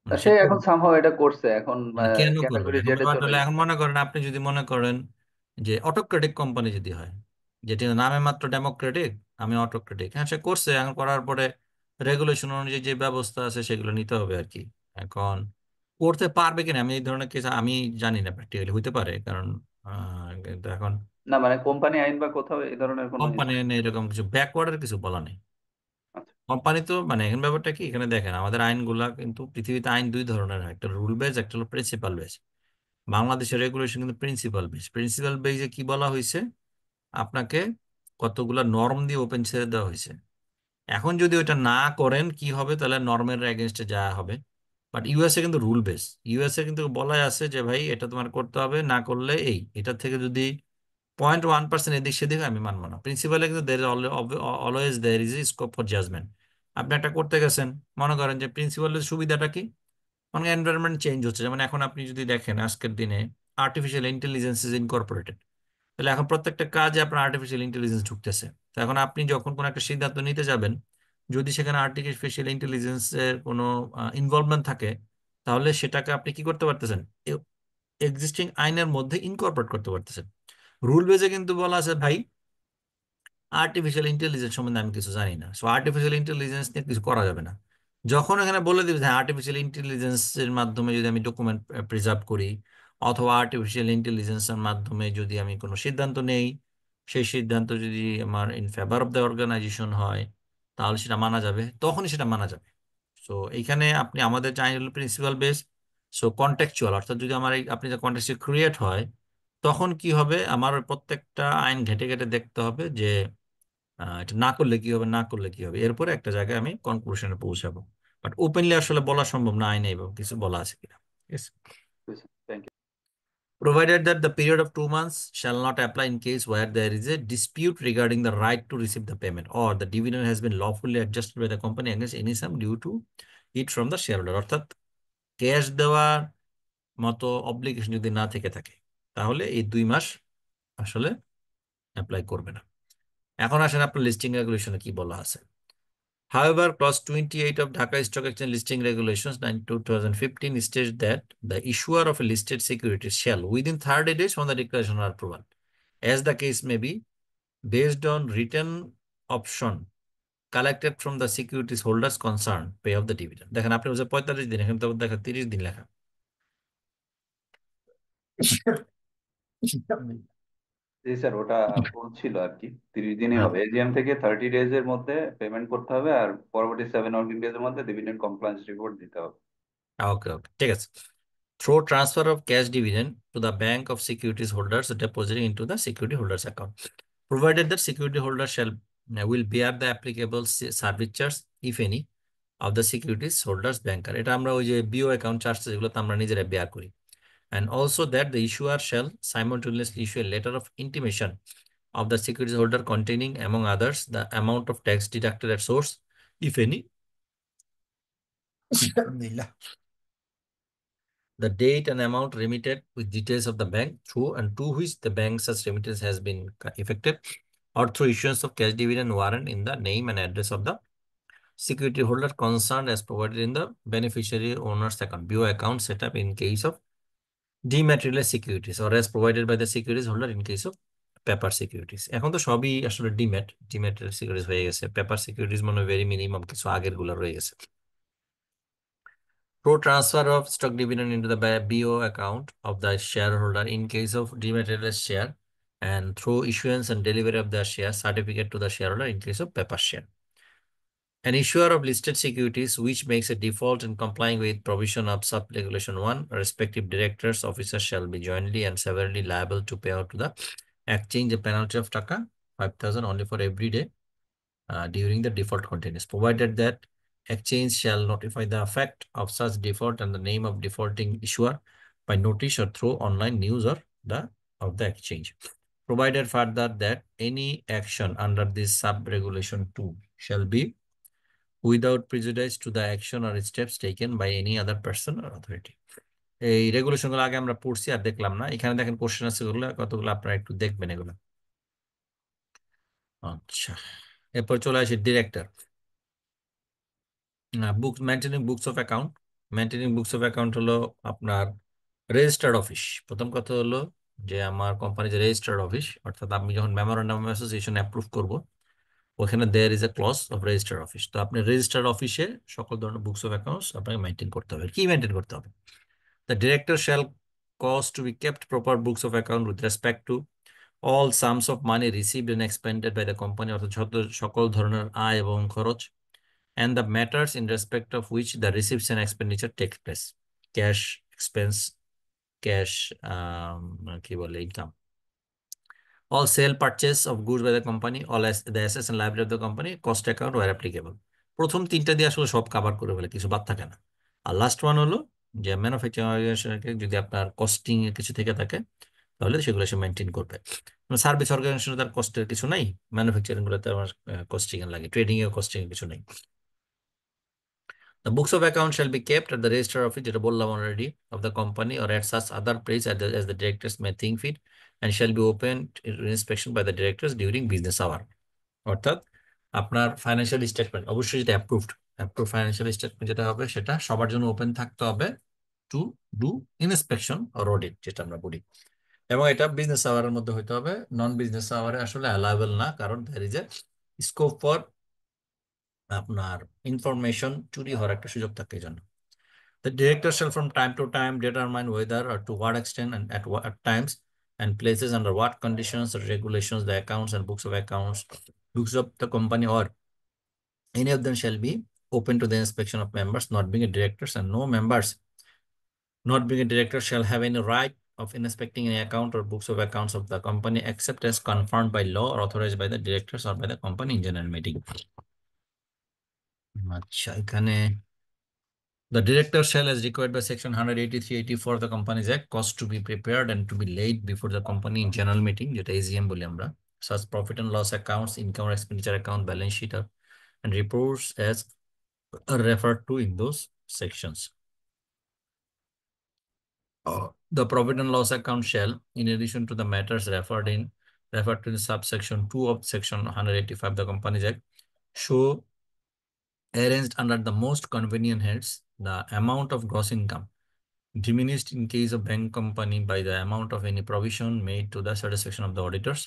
তা মানে সে সে এখন করবে সামহাও এটা করছে, এখন মানে কেন করবে ক্যাটাগরি এখন? জেডে ব্যাপারটা চলে হলো, এখন গেছে। মনে করেন আপনি যদি মনে করেন যে অটোক্রেটিক কোম্পানি যদি হয়, যেটি নামে মাত্র ডেমোক্রেটিক, আমি অটোক্রেটিক, হ্যাঁ সে করছে, এখন করার পরে রেগুলেশন অনুযায়ী যে ব্যবস্থা আছে সেগুলো নিতে হবে আর কি। এখন করতে পারবে কিনা আমি এই ধরনের কেস আমি জানি না, প্র্যাকটিক্যালি হইতে পারে, কারণ কিন্তু এখন না মানে কোম্পানি আইন বা কোথাও এই ধরনের কোনো কোম্পানি এরকম কিছু ব্যাকওয়ার্ডের কিছু বলা নেই। আচ্ছা। কোম্পানি তো মানে এখন ব্যাপারটা কি, এখানে দেখেন আমাদের আইনগুলা কিন্তু পৃথিবীতে আইন দুই ধরনের হয়, একটা রুল বেস, একটা হলো প্রিন্সিপাল বেস। বাংলাদেশের রেগুলেশন কিন্তু প্রিন্সিপাল বেস। প্রিন্সিপাল বেসে কি বলা হয়েছে, আপনাকে কতগুলা নর্ম দিয়ে ওপেন ছেড়ে দেওয়া হয়েছে। এখন যদি ওটা না করেন কি হবে, তাহলে নর্মের এগেনস্টে যাওয়া হবে। বাট ইউএসএ কিন্তু রুল বেস। ইউএসএ কিন্তু বলাই আছে যে ভাই এটা তোমার করতে হবে, না করলে এই এটা থেকে যদি 0.1% এদিক সেদিক হয়, আমি মানবো না। প্রিন্সিপালে কিন্তু there always there is scope for judgement. আপনি একটা করতে গেছেন, মনে করেন যে প্রিন্সিপালের সুবিধাটা কি, মানে এনভায়রনমেন্ট চেঞ্জ হচ্ছে। যেমন এখন আপনি যদি দেখেন আজকের দিনে আর্টিফিশিয়াল ইন্টেলিজেন্স ইজ ইনকর্পোরেটেড, তাহলে এখন প্রত্যেকটা কাজে আপনার আর্টিফিশিয়াল ইন্টেলিজেন্স ঢুকতেছে। তো এখন আপনি যখন কোনো একটা সিদ্ধান্ত নিতে যাবেন, যদি সেখানে আর্টিফিশিয়াল ইন্টেলিজেন্সের কোনো ইনভলভমেন্ট থাকে, তাহলে সেটাকে আপনি কি করতে পারতেছেন, এক্সিস্টিং আইনের মধ্যে ইনকর্পোরেট করতে পারতেছেন। রুল বেজে কিন্তু বলা আছে ভাই আর্টিফিশিয়াল ইন্টেলিজেন্স সম্বন্ধে আমি কিছু জানি না, সো আর্টিফিশিয়াল ইন্টেলিজেন্স নিয়ে কিছু করা যাবে না। যখন এখানে বলে দিবে হ্যাঁ আর্টিফিশিয়াল ইন্টেলিজেন্সের মাধ্যমে যদি আমি ডকুমেন্ট প্রিজার্ভ করি, অথবা আর্টিফিশিয়াল ইন্টেলিজেন্সের মাধ্যমে যদি আমি কোনো সিদ্ধান্ত নেই, সেই সিদ্ধান্ত যদি আমার in favour of the organisation হয়, তাহলে সেটা মানা যাবে, তখনই সেটা মানা যাবে। সো এইখানে আপনি আমাদের চাই হলো প্রিন্সিপাল বেস। সো কন্টেক্সচুয়াল, অর্থাৎ যদি আমার আপনি যে কন্টেক্সচুয়াল ক্রিয়েট হয়, তখন কি হবে, আমার ওই প্রত্যেকটা আইন ঘেটে ঘেটে দেখতে হবে যে এটা না করলে কি হবে, না করলে কি হবে, এরপরে একটা জায়গায় আমি কনক্লুশনে পৌঁছাবো। বাট ওপেনলি আসলে বলা সম্ভব না আইনে এবং কিছু বলা আছে কিনা। Thank you. Provided that the period of 2 months shall not apply in case where there is a dispute regarding the right to receive the payment or the dividend has been lawfully adjusted by the company against any sum due to it from the shareholder। অর্থাৎ cash দেওয়ার মতো obligation যদি না থেকে থাকে, তাহলে এই 2 মাস আসলে অ্যাপ্লাই করবে না। এখন আসেন আপনার লিস্টিং রেগুলেশনে কি বলা আছে। However, clause 28 of Dhaka Stock Exchange Listing Regulations 2015 states that the issuer of a listed security shall, within 30 days from the declaration or approval, as the case may be, based on written option collected from the securities holders concerned, pay of the dividend। দেখেন আপনি বলছেন 45 দিন, এখানে তো দেখা 30 দিন লেখা। জি sir, ওটা ভুল ছিল আর কি, 30 দিনই হ্যাঁ, হবে, এজিএম থেকে 30 ডেজ এর মধ্যে পেমেন্ট করতে হবে, আর পরবর্তী 7 ওয়ার্কিং ডেজ এর মধ্যে ডিভিডেন্ড কমপ্লায়েন্স রিপোর্ট দিতে হবে। ওকে ওকে, ঠিক আছে। through transfer of cash dividend to the bank of securities holders depositing into the security holders account, provided that security holder will bear the applicable service charge, if any, of the securities holders banker. এটা আমরা ওই যে BO account charge যেগুলো তো আমরা নিজেরা bear করি। And also that the issuer shall simultaneously issue a letter of intimation of the securities holder containing, among others, the amount of tax deducted at source, if any, the date and amount remitted with details of the bank through and to which the bank such remittance has been effected, or through issuance of cash dividend warrant in the name and address of the security holder concerned as provided in the beneficiary owner's account, BO account set up in case of dematerial securities, or as provided by the securities holder in case of paper securities. এখন তো সবই আসলে ডিম্যাটেরিয়াল securities হয়ে গেছে, paper securities মনে হয় very minimum কিছু আগের গুলো রয়ে গেছে। Pro transfer of stock dividend into the BO account of the shareholder in case of dematerialized share, and through issuance and delivery of the share certificate to the shareholder in case of paper share. An issuer of listed securities which makes a default in complying with provision of sub-regulation 1, respective directors, officers shall be jointly and severally liable to pay out to the exchange a penalty of taka 5,000 only for every day during the default continuance, provided that exchange shall notify the effect of such default and the name of defaulting issuer by notice or through online news or of the exchange. Provided further that any action under this sub-regulation 2 shall be without prejudice to the action or steps taken by any other person or authority. এই regulation গুলো আগে আমরা পড়ছি আর দেখলাম না, এখানে দেখেন question আছে গুলো, কতগুলো আপনারা একটু দেখবেন এগুলো। আচ্ছা, এরপর চলে আসি director. Book maintaining books of account. Maintaining books of account হলো আপনার রেজিস্টার্ড অফিস। প্রথম কথা হলো যে আমার কোম্পানি যে রেজিস্টার্ড অফিস, অর্থাৎ আমি যখন মেমোরেন্ডাম অফ অ্যাসোসিয়েশন অ্যাপ্রুভ করব, ওখানে there is a clause of registered office. তো আপনি রেজিস্টার্ড অফিসে সকল ধরনের বুকস অফ অ্যাকাউন্টস আপনাকে মেনটেন করতে হবে। কি মেনটেন করতে হবে? The director shall cause to be kept proper books of account with respect to all sums of money received and expended by the company, অর্থাৎ সকল ধরনের আয় এবং খরচ, and the matters in respect of which the receipts and expenditure takes place, cash expense, cash কি বলে income, all sale purchase of goods by the company, all the assets and liability of the company, cost account where applicable. প্রথম তিনটা দিয়ে আসলে সব cover করে ফেলে, কিছু বাদ থাকে না। আর লাস্ট ওয়ান হলো যে ম্যানুফ্যাকচারিং অর্গানাইজেশনকে যদি আপনার কস্টিং এর কিছু থেকে থাকে তাহলে সেগুলো সে মেনটেন করবে। সার্ভিস অর্গানাইজেশনে তার কস্টের কিছু নাই, ম্যানুফ্যাকচারিং গুলোতে আমার কস্টিং এর লাগে, ট্রেডিং এ কস্টিং এর কিছু নাই। The books of account shall be kept at the register office, যেটা বললাম already, of the company or at such other place as the directors may think fit, and shall be opened to inspection by the directors during business hour. অর্থাৎ আপনার financial statement অবশ্যই যেটা approved financial statement যেটা হবে সেটা সবার জন্য open থাকতে হবে to do inspection or audit, যেটা আমরা বলি। এবং এটা বিজনেস আওয়ারের মধ্যে হইতে হবে, নন বিজনেস আওয়ারে আসলে অ্যালাউয়েবল না, কারণ there is a scope for আপনার ইনফরমেশন চুরি হওয়ার একটা সুযোগ থাকে এই জন্য। The director shall from time to time determine whether or to what extent and at what times and places under what conditions or regulations the accounts and books of the company or any of them shall be open to the inspection of members not being a directors, and no members not being a director shall have any right of inspecting any account or books of accounts of the company except as confirmed by law or authorized by the directors or by the company in general meeting. আচ্ছা, এখানে the director shall, as required by section 183-84 of the Companies Act, cause to be prepared and to be laid before the company in general meeting, যেটা AGM বলি আমরা, such profit and loss accounts, income or expenditure account, balance sheet and reports as referred to in those sections. The profit and loss account shall, in addition to the matters referred to in subsection 2 of section 185 of the Companies Act, show arranged under the most convenient heads the amount of gross income diminished in case of bank company by the amount of any provision made to the satisfaction of the auditors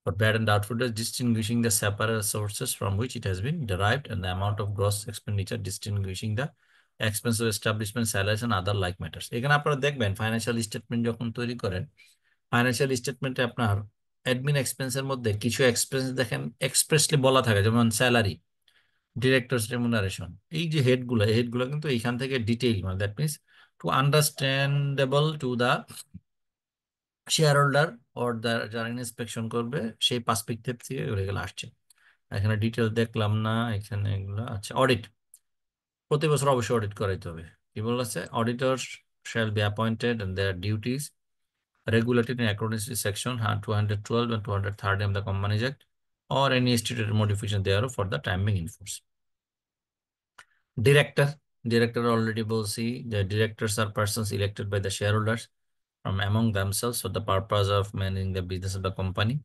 for bad and doubtful debts, distinguishing the separate sources from which it has been derived, and the amount of gross expenditure distinguishing the expense of establishment, salaries and other like matters. এখানে আপনারা দেখবেন financial statement যখন তৈরি করেন, financial স্টেটমেন্টে আপনার admin এক্সপেন্সের মধ্যে কিছু এক্সপেন্স দেখেন এক্সপ্রেসলি বলা থাকে, যেমন স্যালারি, ডিরেক্টরস রেমুনারেশন, এই যে হেডগুলো কিন্তু এইখান থেকে ডিটেইল, মানে that means to understandable to the share holder or যারা ইন্সপেকশন করবে সেই পার্সপেক্টিভ থেকে এগুলো আসছে। এখানে ডিটেল দেখলাম না, এখানে এগুলো আচ্ছা। অডিট, প্রতি বছর অবশ্যই অডিট করাইতে হবে। কি বলেছে? Auditor shall be appointed and their duties regulated in accordance with section 212 and 230 of the Companies Act or any stated modification thereof for the time being in force. Director, director already বলছি যে directors are persons elected by the shareholders from among themselves for the purpose of managing the business of the company.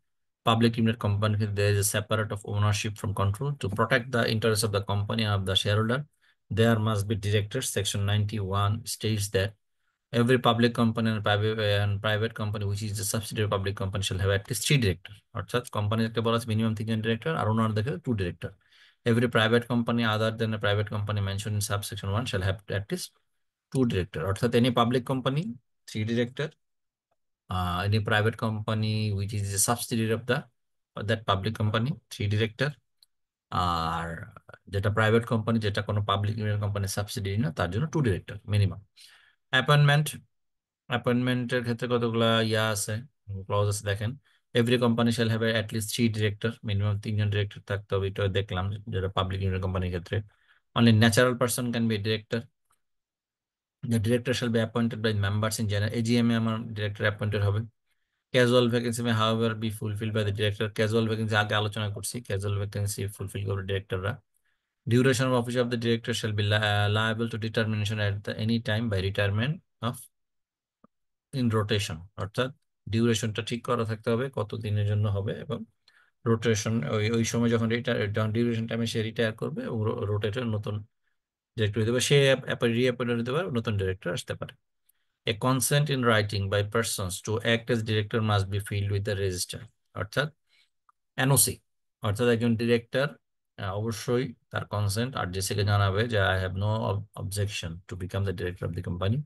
Public limited company, there is a separate of ownership from control. To protect the interests of the company and of the shareholder, there must be directors. Section 91 states that every public company and private company which is a subsidiary public company shall have at least 3 directors. অর্থাৎ কোম্পানিতে বলা আছে minimum 3 জন director, আর ওনার দেখে 2 director. Every private company other than a private company mentioned in subsection 1 shall have at least 2 director. অর্থাৎ any public company 3 director, any private company which is a subsidiary of that public company 3 director, আর যেটা private company, যেটা কোনো public limited company subsidiary না, তার জন্য 2 director minimum. Appointment, অ্যাপয়েন্টমেন্টের ক্ষেত্রে কতগুলা আছে, ক্লজ আছে দেখেন। Every company shall have at least 3 director, minimum 3 জন ডিরেক্টর থাকতে হবে, এটা দেখলাম যেটা পাবলিক লিমিটেড কোম্পানির ক্ষেত্রে। Only natural person can be director. The director shall be appointed by members in general AGM এ আমার ডিরেক্টর অ্যাপয়েন্টেড হবে। Casual vacancy may however be fulfil by the director. Casual vacancy আগে আলোচনা করছি, casual vacancy fulfil করবে ডিরেক্টররা। Duration of office of the director shall be liable to determination at any time by retirement of in rotation, অর্থাৎ ডিউরেশনটা ঠিক করা থাকতে হবে কত দিনের জন্য হবে, এবং রোটেশন ওই ওই সময় যখন যখন ডিউরেশন টাইমে সে রিটায়ার করবে, রোটেটর নতুন ডিরেক্টর হতে পারে, সে রিঅ্যাপয়েন্ট হতে পারে, নতুন ডিরেক্টর আসতে পারে। A consent in writing by persons to act as director must be filed with the register, অর্থাৎ এনওসি, অর্থাৎ একজন ডিরেক্টর অবশ্যই তার কনসেন্ট আর জেসিকে জানাবে যে I have no objection to become the director of the company.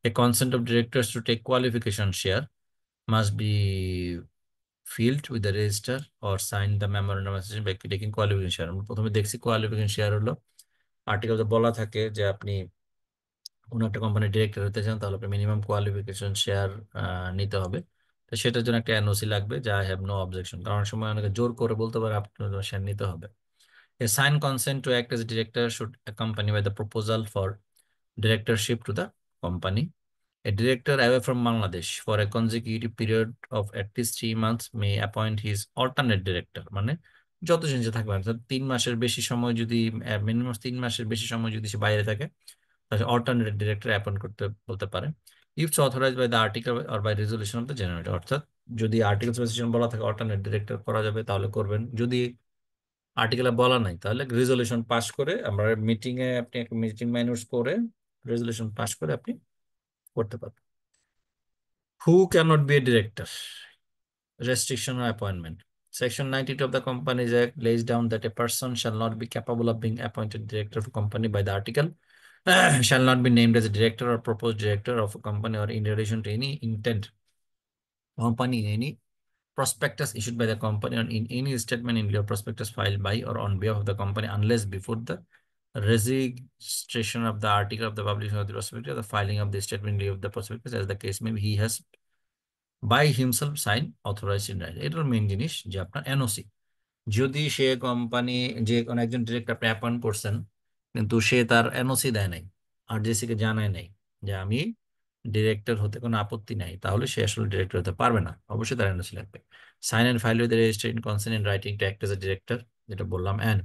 A consent of directors to take qualification share must be filled with the register or sign the memorandum of association by taking qualification share. আমরা প্রথমে দেখছি qualification share হলো আর্টিকেলে বলা থাকে যে আপনি কোনো একটা কোম্পানির ডিরেক্টর হতে চান তাহলে আপনি মিনিমাম কোয়ালিফিকেশন শেয়ার নিতে হবে। তো সেটার জন্য একটা এনওসি লাগবে, যা আই হ্যাভ নো অবজেকশন, কারণ অনেক সময় অনেকে জোর করে বলতে পারে আপনার শেয়ার নিতে হবে। A signed consent to act as a director should accompany by the proposal for directorship to the company. A director away from Bangladesh for a consecutive period of at least 3 months may appoint his alternate director, মানে যতদিন সে থাকবে, অর্থাৎ 3 মাসের বেশি সময় যদি minimum 3 মাসের বেশি সময় যদি সে বাইরে থাকে, তাহলে অল্টারনেট ডিরেক্টর অ্যাপয়েন্ট করতে বলতে পারে। Ifs authorised by the article or by resolution of the general, অর্থাৎ যদি আর্টিকেল স্পেসিফিকেশন বলা থাকে অল্টারনেট ডিরেক্টর করা যাবে তাহলে করবেন, যদি আর্টিকেলে বলা নাই তাহলে রেজলিউশন পাস করে, আমরা মিটিং এ আপনি একটা মিটিং মাইনস করে রেজলিউশন পাস করে আপনি করতে পারবেন। Who cannot be a director? Restriction or appointment. Section 92 of the Companies Act lays down that a person shall not be capable of being appointed director of a company by the article, shall not be named as a director or proposed director of a company or in relation to any intent company in any prospectus issued by the company or in any statement in lieu of prospectus filed by or on behalf of the company unless before the registration of the article of the publication of the prospectus or the filing of the statement in lieu of the prospectus as the case may be, he has by himself sign authorized in writing. এটার main জিনিস যে আপনার NOC, যদি সে company যে কোনো একজন director আপনি appoint করছেন কিন্তু সে তার এনওসি দেয় নাই আর জেসিকে জানায় নাই যে আমি ডিরেক্টর হতে কোনো আপত্তি নাই, তাহলে সে আসলে ডিরেক্টর হতে পারবে না, অবশ্যই তার এনওসি লাগবে। Sign and file with registered in consent in writing to act as a director, যেটা বললাম। And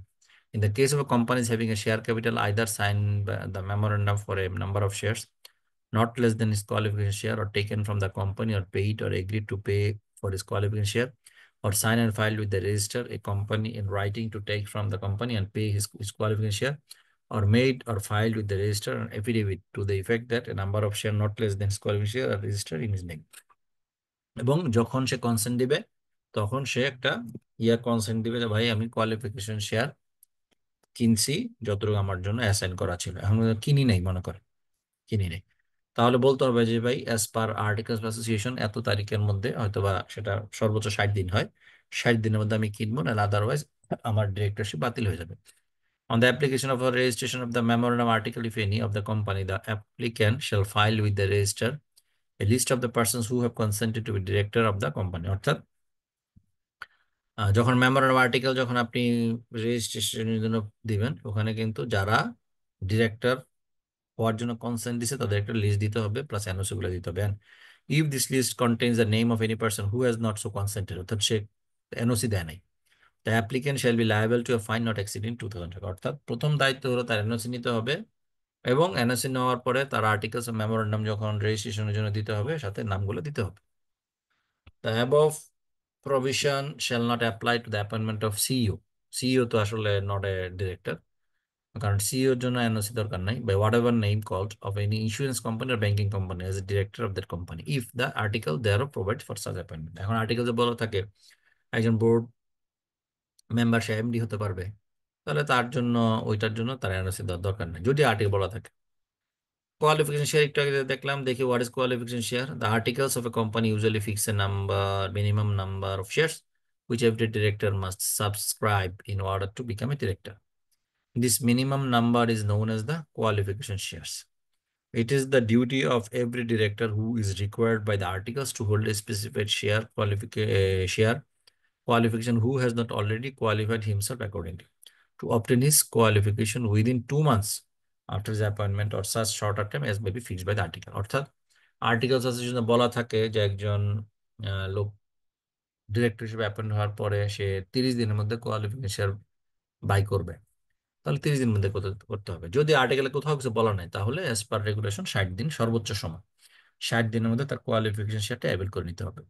in the case of a company having a share capital, either sign the memorandum for a number of shares not less than his qualification share or taken from the company or paid or agreed to pay for his qualification share, or sign and file with the register a company in writing to take from the company and pay his qualification share, or made or filed with the register an affidavit to the effect that a number of share not less than his qualification share are registered in his name. এবং যখন সে consent দিবে তখন সে একটা consent দিবে যে ভাই আমি qualification share কিনছি যতটুকু আমার জন্য অ্যাসাইন করা ছিল, এখন কিনি নাই মনে করে, কিনি নেই, তাহলে বলতে হবে যে ভাই as per articles of association এত তারিখের মধ্যে, হয়তো বা সেটা সর্বোচ্চ 60 দিন হয়, 60 দিনের মধ্যে আমি কিনবো, না আদারওয়াইজ আমার ডিরেক্টরশিপ বাতিল হয়ে যাবে। On the application of a registration of the memorandum article, if any of the company, the applicant shall file with the register a list of the persons who have consented to be director of the company. অর্থাৎ যখন memorandum article যখন আপনি রেজিস্ট্রেশনের জন্য দিবেন, ওখানে কিন্তু যারা ডিরেক্টর হওয়ার জন্য কনসেন্ট দিছে তাদের একটা লিস্ট দিতে হবে, প্লাস এনওসি গুলো দিতে হবে। If this list contains the name of any person who has not so consented, অর্থাৎ সে এনওসি দেয় নাই, the applicant shall be liable to a fine not exceeding 2000 টাকা। অর্থাৎ প্রথম দায়িত্ব হলো তার এনওসি নিতে হবে, এবং এনওসি নেওয়ার পরে তার আর্টিকেলস অফ মেমোরান্ডাম যখন রেজিস্ট্রেশনের জন্য দিতে হবে, সাথে নামগুলো দিতে হবে। The above provision shall not apply to the appointment of CEO. CEO তো আসলে not a director, কারণ সিইও এর জন্য এনওসি দরকার নাই, by whatever name called of any insurance company or banking company as a director of that company if the article thereof provides for such appointment. এখন article যে বলা থাকে একজন বোর্ড মেম্বার সে এমডি হতে পারবে, তাহলে তার জন্য ওইটার জন্য তার এনওসি দেওয়ার দরকার নেই যদি আর্টিকেল বলা থাকে। কোয়ালিফিকেশন শেয়ার একটু আগে দেখলাম, দেখি what is qualification share. The articles of a company usually fix A number, minimum number of shares which every director must subscribe in order to become a director. This minimum number is known as the qualification shares. It is the duty of every director who is required by the articles to hold a specified share qualification who has not already qualified himself accordingly to obtain his qualification within 2 months after his appointment or such shorter time as may be fixed by the article. অর্থাৎ articles আছে বলা থাকে যে একজন লোক director হিসেবে appoint হওয়ার পরে সে 30 দিনের মধ্যে কোয়ালিফিকেশন শেয়ার বাই করবে, তাহলে 30 দিনের মধ্যে করতে হবে। যদি আর্টিকেলে কোথাও কিছু বলা নাই, তাহলে অ্যাজ পার রেগুলেশন 60 দিন সর্বোচ্চ সময়, 60 দিনের মধ্যে তার কোয়ালিফিকেশন শেয়ারটা অ্যাভেল করে নিতে হবে।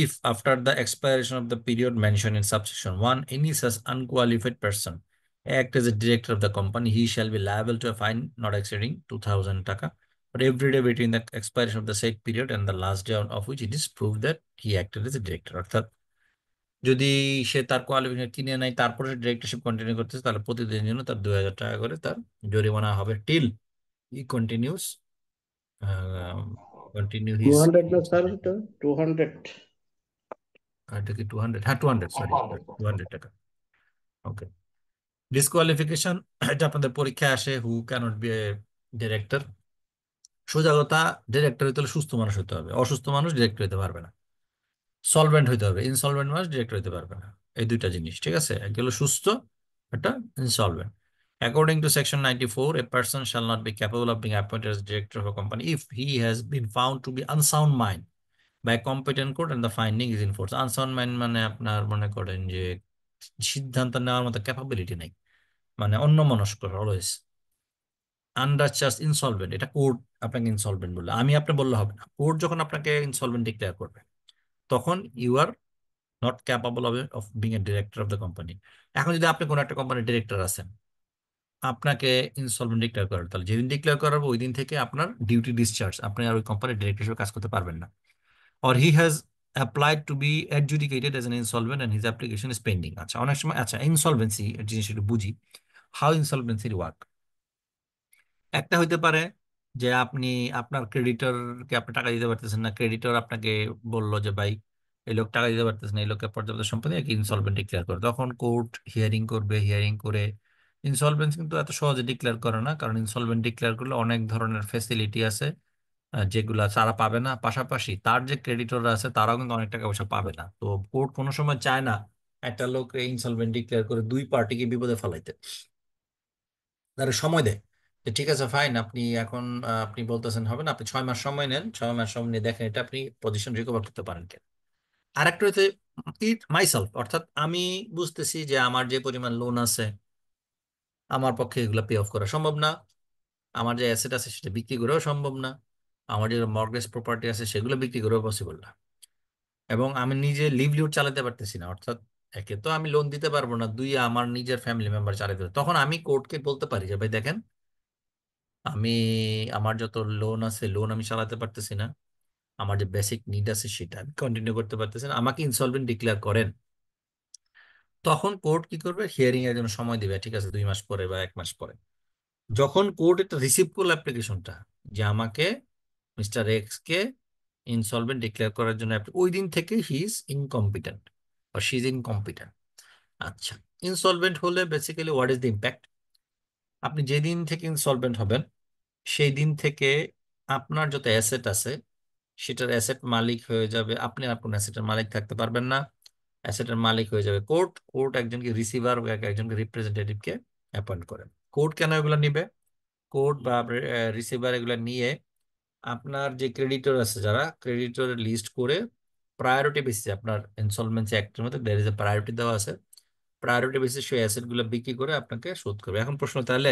If after the expiration of the period mentioned in subsection 1, any such unqualified person act as a director of the company, he shall be liable to a fine not exceeding 2000 taka for every day between the expiration of the said period and the last day of which it is proved that he acted as a director. অর্থাৎ যদি সে তার qualification কিনে নেয় তারপরে directorship continue করতেছে, তাহলে প্রতিদিনের জন্য তার 2000 টাকা করে তার জরিমানা হবে till E continuous continue to his. Hundred না স্যার, এটা 200। এটা কি 200? হ্যাঁ 200, সরি 200 টাকা। ওকে। ডিসকোয়ালিফিকেশন, এটা আপনাদের পরীক্ষায় আসে, হু ক্যানট বি এ ডিরেক্টর। সোজা কথা, ডিরেক্টর হইতে হলে সুস্থ মানুষ হতে হবে, অসুস্থ মানুষ ডিরেক্টর হতে পারবে না। সলভেন্ট হইতে হবে, ইনসলভেন্ট মানুষ ডিরেক্টর হতে পারবে না। এই দুইটা জিনিস, ঠিক আছে? একটা হলো সুস্থ, একটা insolvent. According to section 94, a person shall not be capable of being appointed as director of a company if he has been found to be unsound mind by a competent court and the finding is in force. Unsound mind মানে আপনার মনে করেন যে সিদ্ধান্ত নেওয়ার মতো capability নাই, মানে অন্যমনস্ক অলওয়েজ। আনজাস্ট ইনসলভেন্ট, এটা কোর্ট আপনাকে ইনসলভেন্ট বললে, আমি আপনি বললে হবে না। কোর্ট যখন আপনাকে ইনসলভেন্ট ডিক্লেয়ার করবে তখন you are not capable of being a director of the company. এখন যদি আপনি কোনো একটা কোম্পানির ডিরেক্টর আছেন, আপনাকে ইনসলভেন্ট ডিক্লেয়ার করার, তাহলে যেদিন ডিক্লেয়ার করাবো ওই দিন থেকে আপনার ডিউটি ডিসচার্জ, আপনি আর ওই কোম্পানির ডিরেক্টর হিসেবে কাজ করতে পারবেন না। Or he has applied to be adjudicated as an insolvent and his application is pending. আচ্ছা, অনেক সময়, আচ্ছা ইনসলভেন্সি জিনিস একটু বুঝি, হাউ ইনসলভেন্সি ওয়ার্ক। একটা হইতে পারে যে আপনি আপনার ক্রেডিটরকে আপনি টাকা দিতে পারতেছেন না, ক্রেডিটর আপনাকে বললো যে ভাই এই লোক টাকা দিতে পারতেছে না, এই লোকের পর্যাপ্ত সম্পত্তি ইনসলভেন্ট ডিক্লেয়ার করে, তখন কোর্ট হিয়ারিং করবে, হিয়ারিং করে ইনসলভেন্স কিন্তু এত সহজে ডিক্লেয়ার করে না, কারণ ইনসলভেন্ট ডিক্লেয়ার করলে অনেক ধরনের ফেসিলিটি আছে যেগুলা তারা পাবে না, পাশাপাশি তার যে ক্রেডিটররা আছে তারাও কিন্তু অনেক টাকা পয়সা পাবে না। তো কোর্ট কোনো সময় চায় না একটা লোক ইনসলভেন্ট ডিক্লেয়ার করে দুই পার্টিকে বিপদে ফেলাইতে, তারা সময় দেয় যে ঠিক আছে ফাইন, আপনি এখন আপনি বলতেছেন হবে না, আপনি 6 মাস সময় নেন, 6 মাস সময় নিয়ে দেখেন এটা আপনি পজিশন রিকভার করতে পারেন কিনা। আর একটা হচ্ছে ইট মাইসেলফ, অর্থাৎ আমি বুঝতেছি যে আমার যে পরিমাণ লোন আছে আমার পক্ষে এগুলো পে অফ করা সম্ভব না, আমার যে অ্যাসেট আছে সেটা বিক্রি করেও সম্ভব না, আমার যে মর্গেজ প্রপার্টি আছে সেগুলো বিক্রি করেও পসিবল না, এবং আমি নিজে লিভলিহুড চালাতে পারতেছি না। অর্থাৎ একে তো আমি লোন দিতে পারবো না, দুই আমার নিজের ফ্যামিলি মেম্বার চালাতে পারবে, তখন আমি কোর্টকে বলতে পারি যে ভাই দেখেন আমি আমার যত লোন আছে লোন আমি চালাতে পারতেছি না, আমার যে বেসিক নিড আছে সেটা আমি কন্টিনিউ করতে পারতেছি না, আমাকে ইনসলভেন্ট ডিক্লেয়ার করেন। তখন কোর্ট কি করবে, হিয়ারিং এর জন্য সময় দিবে, ঠিক আছে 2 মাস পরে বা 1 মাস পরে। যখন কোর্ট এটা রিসিভ করলো অ্যাপ্লিকেশনটা যে আমাকে মিস্টার এক্স কে ইনসলভেন্ট ডিক্লেয়ার করার জন্য, ওই দিন থেকে হি ইজ ইনকম্পিটেন্ট বা শি ইজ ইনকম্পিটেন্ট। আচ্ছা, ইনসলভেন্ট হলে basically what is the impact? আপনি যেদিন থেকে ইনসলভেন্ট হবেন সেই দিন থেকে আপনার যত অ্যাসেট আছে সেটার অ্যাসেট মালিক হয়ে যাবে আপনি, আর কোন অ্যাসেটের মালিক থাকতে পারবেন না। অ্যাসেটের মালিক হয়ে যাবে কোর্ট। কোর্ট একজনকে রিসিভার বা একজনকে রিপ্রেজেন্টেটিভকে অ্যাপয়েন্ট করে। কোর্ট কেন এগুলো নিবে? কোর্ট বা রিসিভার এগুলো নিয়ে আপনার যে ক্রেডিটর আছে যারা ক্রেডিটরের লিস্ট করে প্রায়োরিটি বেসিসে, আপনার ইনসলভেন্সি অ্যাক্টের মধ্যে দেয়ার ইজ এ প্রায়োরিটি দেওয়া আছে, প্রায়োরিটি বেসিসে সেই অ্যাসেট গুলো বিক্রি করে আপনাকে শোধ করবে। এখন প্রশ্ন তাহলে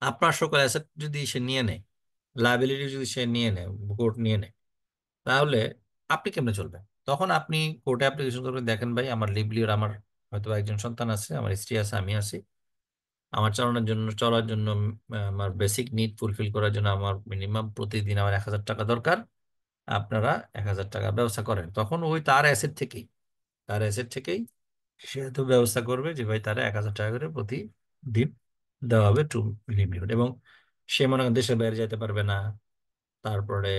আপনার সকল অ্যাসেট যদি সে নিয়ে নেয়, লায়াবিলিটি যদি সে নিয়ে নেয়, কোর্ট নিয়ে নেয়, তাহলে আপনি কেমনে চলবেন? তখন আপনি কোর্টে অ্যাপ্লিকেশন করবেন, দেখেন ভাই আমার লিভলিওর, আমার হয়তো একজন সন্তান আছে, আমার স্ত্রী আছে, আমি আছি, আমার চলার জন্য আমার বেসিক নিড ফুলফিল করার জন্য আমার মিনিমাম প্রতিদিন আমার 1,000 টাকা দরকার, আপনারা 1,000 টাকার ব্যবস্থা করেন। তখন ওই তার অ্যাসেট থেকেই সে তো ব্যবস্থা করবে যে ভাই তারা 1,000 টাকা করে প্রতিদিন দেওয়া হবে টু লিভলিহুড। এবং সে মনে করেন দেশের বাইরে যেতে পারবে না, তারপরে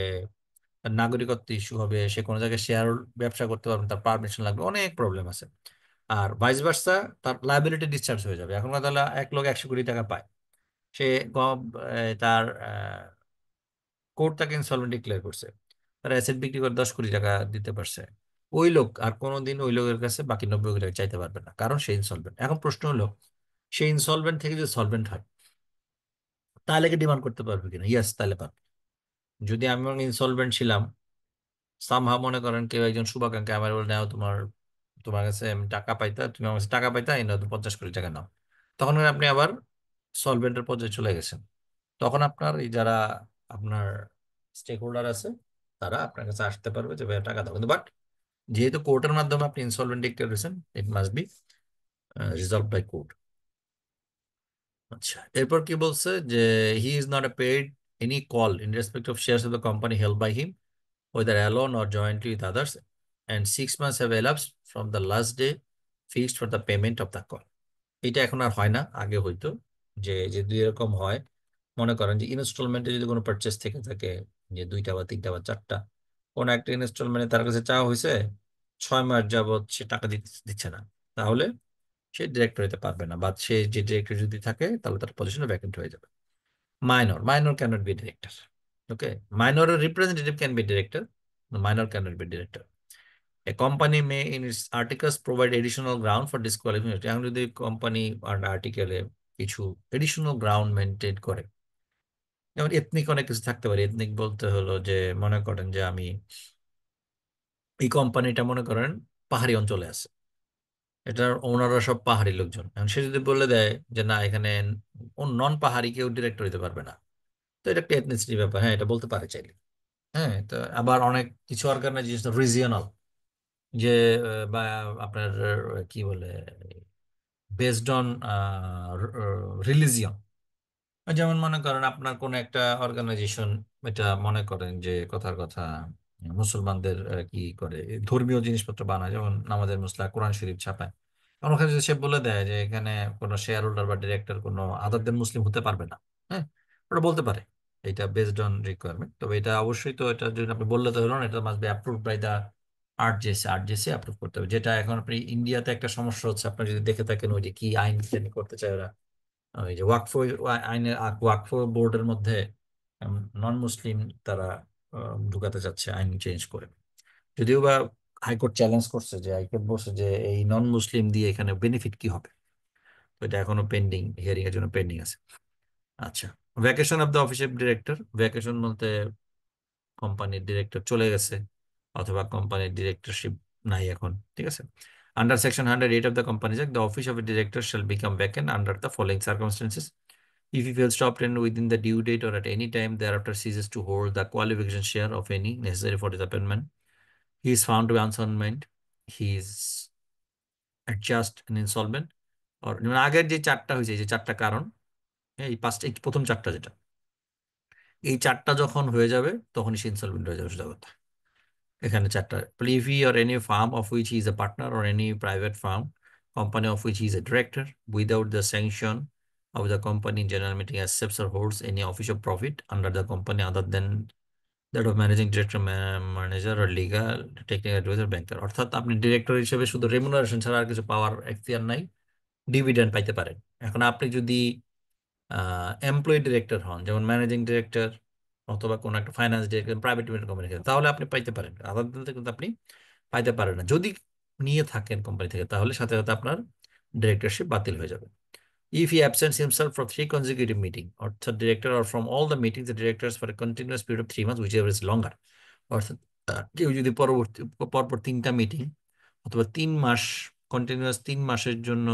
তার নাগরিকত্ব ইস্যু হবে, সে কোনো জায়গায় শেয়ার ব্যবসা করতে পারবে না, তার পারমিশন লাগবে, অনেক প্রবলেম আছে। আর ভাইস ভার্সা, তার লাইবিলিটি ডিসচার্জ হয়ে যাবে। এখন কথা হলো এক লোক 100 কোটি টাকা পায়, সে তার কোর্ট তাকে ইনসলভেন্ট ডিক্লেয়ার করছে, তার অ্যাসেট বিক্রি করে 10 কোটি টাকা দিতে পারছে, ওই লোক আর কোনোদিন ওই লোকের কাছে বাকি 90 কোটি টাকা চাইতে পারবে না, কারণ সে ইনসলভেন্ট। এখন প্রশ্ন হলো সে ইনসলভেন্ট থেকে যদি সলভেন্ট হয় তাহলে কি ডিমান্ড করতে পারবে কিনা? ইয়েস, তাহলে পারবে। যদি আমি ইনসলভেন্ট ছিলাম, সামহা মনে করেন কেউ একজন শুভাকাঙ্ক্ষী আমার বলে নাও, তোমার তোমার কাছে আমি টাকা পাইতা, তুমি আমার কাছে টাকা পাইতা, এই নাও তুমি 50 কোটি টাকা নাও, তখন আপনি আবার সলভেন্টের পর্যায়ে চলে গেছেন। তখন আপনার এই যারা আপনার স্টেক হোল্ডার আছে তারা আপনার কাছে আসতে পারবে যে ভাই টাকা দাও, কিন্তু বাট যেহেতু কোর্টের মাধ্যমে আপনি ইনসলভেন্ট ডিক্লেয়ার করেছেন, it must be resolve by court. আচ্ছা, এরপর কি বলছে যে he is not a paid any call in respect of shares of the company held by him whether alone or jointly with others, and 6 months have elapsed from the last day fixed for the payment of the call. এটা এখন আর হয় না, আগে হইতো। যে যে দুই এরকম হয়, মনে করেন যে ইনস্টলমেন্টে যদি কোনো পারচেস থেকে থাকে, যে 2টা বা 3টা বা 4টা, কোন একটা ইনস্টলমেন্টে তার কাছে চাওয়া হয়েছে, 6 মাস যাবত সে টাকা দিচ্ছে না, তাহলে সে ডিরেক্টর হতে পারবে না, বা সে যে ডিরেক্টর যদি থাকে তাহলে তার পজিশন ভ্যাকেন্ট হয়ে যাবে। Minor cannot be director. Okay, minor representative can be director. The minor cannot be director. A company may, in its articles, provide additional ground for disqualification. এখন যদি কোম্পানি আর আর্টিকেলে কিছু এডিশনাল গ্রাউন্ড মেনটেন করে, যেমন ethnic অনেক কিছু থাকতে পারে। Ethnic বলতে হলো যে মনে করেন যে আমি এই কোম্পানিটা মনে করেন পাহাড়ি অঞ্চলে আছে, এটার ওনাররা সব পাহাড়ি লোকজন, এখন সে যদি বলে দেয় যে না এখানে নন পাহাড়ি কেউ ডিরেক্টর হতে পারবে না, তো এটা একটা এথনিসিটি ব্যাপার, হ্যাঁ এটা বলতে পারে চাইলে। হ্যাঁ, তো আবার অনেক কিছু অর্গানাইজেশন রিজিয়নাল, যে বা আপনার কি বলে বেসড অন রিলিজিয়ন, যেমন মনে করেন আপনার কোন একটা অর্গানাইজেশন, এটা মনে করেন যে কথার কথা মুসলমানদের কি করে ধর্মীয় জিনিসপত্র বানায়, যেমন নামাজের মুসলা, কোরআন শরীফ ছাপায়। তখন ওখানে যদি সে বলে দেয় যে এখানে কোনো শেয়ার হোল্ডার বা ডিরেক্টর কোনো আদার দেন মুসলিম হতে পারবে না, হ্যাঁ ওটা বলতে পারে, এটা বেসড অন রিকোয়ারমেন্ট। তবে এটা অবশ্যই, তো এটা যদি আপনি বললে তো হলো না, এটা must be approved by the RJSC approve করতে হবে। যেটা এখন আপনি ইন্ডিয়াতে একটা সমস্যা হচ্ছে, আপনি যদি দেখে থাকেন ওই যে কি আইন করতে চায় ওরা, ওই যে ওয়াকফ আইনের ওয়াকফ বোর্ডের মধ্যে নন মুসলিম তারা ঢুকাতে চাচ্ছে আইন চেঞ্জ করে, যদিও বা হাইকোর্ট চ্যালেঞ্জ করছে, যে হাইকোর্ট বলছে যে এই নন মুসলিম দিয়ে এখানে বেনিফিট কি হবে। তো এটা এখনো পেন্ডিং, হিয়ারিং এর জন্য পেন্ডিং আছে। আচ্ছা, vacation of the office of director. Vacation বলতে কোম্পানির ডিরেক্টর চলে গেছে, অথবা কোম্পানির ডিরেক্টরশিপ নাই এখন, ঠিক আছে। Under section 108 of the Companies Act, the office of a director shall become vacant under the following circumstances: if he fails to obtain within the due date or at any time thereafter ceases to hold the qualification share of any necessary for his appointment, he is found to be insolvent, he is adjust and insolvent, or যেমন আগের যে চারটা হয়েছে, এই যে চারটা কারণ, হ্যাঁ, এই পাঁচটা, এই প্রথম চারটা যেটা, এই চারটা যখন হয়ে যাবে তখনই সে ইনসলভেন্ট হয়ে যাবে, সোজা কথা। এখানে চারটা, if he or any firm of which he is a partner or any private firm, company of which he is a director, without the sanction of the company, general meeting accepts or holds any official profit under the company other than that of managing director, manager আর legal technical adviser, banker. অর্থাৎ আপনি director হিসেবে শুধু remuneration ছাড়া আর কিছু পাওয়ার এখতিয়ার নাই, dividend পাইতে পারেন। এখন আপনি যদি এমপ্লয়ি ডিরেক্টর হন, যেমন ম্যানেজিং ডিরেক্টর অথবা কোনো একটা finance director private limited company থেকে, তাহলে আপনি পাইতে পারেন। আদার দিন কিন্তু আপনি পাইতে পারেন না। যদি নিয়ে থাকেন কোম্পানি থেকে, তাহলে সাথে সাথে আপনার ডিরেক্টরশিপ বাতিল হয়ে যাবে। If he absents himself for 3 consecutive meetings, অর্থাৎ director or from all the meetings, the directors for a continuous period of 3 months, whichever is longer, অর্থাৎ কেউ যদি পরপর 3টা মিটিং অথবা 3 মাস, কন্টিনিউয়াস 3 মাসের জন্য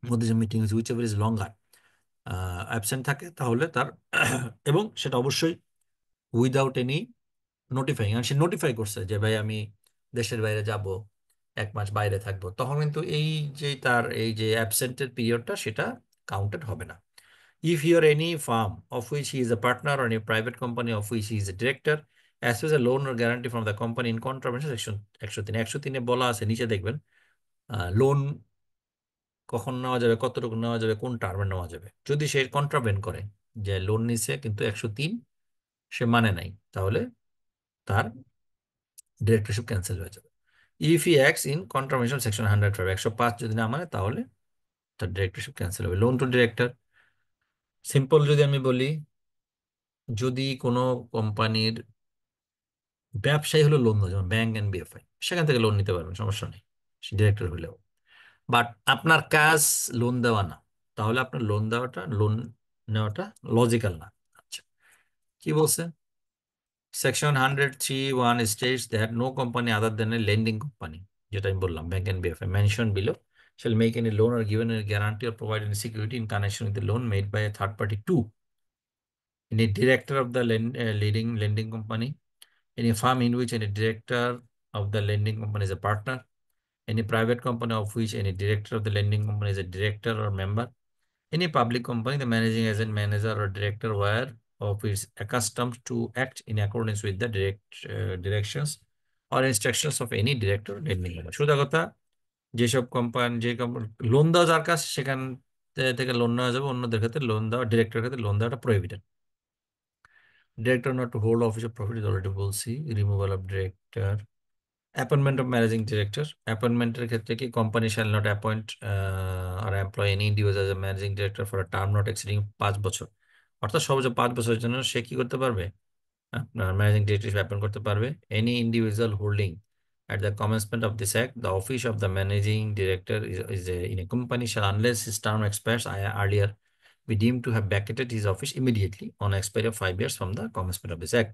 মধ্যে যে মিটিং হচ্ছে, whichever is longer, অ্যাবসেন্ট থাকে, তাহলে তার এবং সেটা অবশ্যই উইদাউট এনি নোটিফাইং, আর সে নোটিফাই করছে যে ভাই আমি দেশের বাইরে যাব, 1 মাস বাইরে থাকবো, তখন কিন্তু এই যে তার এই যে অ্যাবসেন্টের পিরিয়ডটা সেটা কাউন্টেড হবে না। If you are any firm of which he is a partner or any private company of which he is a director, as well as a loan or guarantee from the company in contravention section 103, 103-এ বলা আছে, নিচে দেখবেন loan কখন নেওয়া যাবে, কতটুকু নেওয়া যাবে, কোন টার্মে নেওয়া যাবে। যদি সে কন্ট্রাভেন করে, যে লোন নিছে কিন্তু 103 সে মানে নাই, তাহলে তার ডিরেক্টরশিপ ক্যান্সেল হয়ে যাবে। If he acts in contravention section 105, 105 যদি না মানে, তাহলে তার ডিরেক্টরশিপ ক্যান্সেল হবে। লোন টু ডিরেক্টর সিম্পল যদি আমি বলি, যদি কোনো কোম্পানির ব্যবসায়ী হলো লোন দেওয়া, যেমন ব্যাংক এন্ড বিএফআই, সেখান থেকে লোন নিতে পারবেন, সমস্যা নেই ডিরেক্টর হলেও। বাট আপনার কাজ লোন দেওয়া না, তাহলে আপনার লোন নেওয়াটা লজিক্যাল না। আচ্ছা, কি বলছে? Section 103(1) states that no company other than a lending company, যেটা আমি বললাম bank and BFI mentioned below, shall make any loan or given any guarantee or provide any security in connection with the loan made by a third party to any director of the leading lending company, any firm in which any director of the lending company is a partner, any private company of which any director of the lending company is a director or member, any public company the managing agent, manager or director were of is accustomed to act in accordance with the directions or instructions of any director or lending company। সোজা কথা, যেসব company loan দেওয়া যার কাছে, সেখান থেকে loan নেওয়া যাবে, অন্যদের ক্ষেত্রে লোন দেওয়া, ডিরেক্টর ক্ষেত্রে লোন দেওয়াটা prohibited. Director not to hold office of profit, already বলছি। Removal of director, appointment of managing director, অ্যাপয়েন্টমেন্টের ক্ষেত্রে কি company shall not appoint or employ any individual as managing director for a term not exceeding 5 বছর। অর্থাৎ সর্বোচ্চ 5 বছরের জন্য সে কি করতে পারবে? আপনার ম্যানেজিং ডিরেক্টর হিসেবে অ্যাপয়েন্ট করতে পারবে। Any individual holding at the commencement of this act the office of the managing director in a company shall, unless his term expires earlier, be deemed to have vacated his office immediately on expiry of 5 years from the commencement of this act.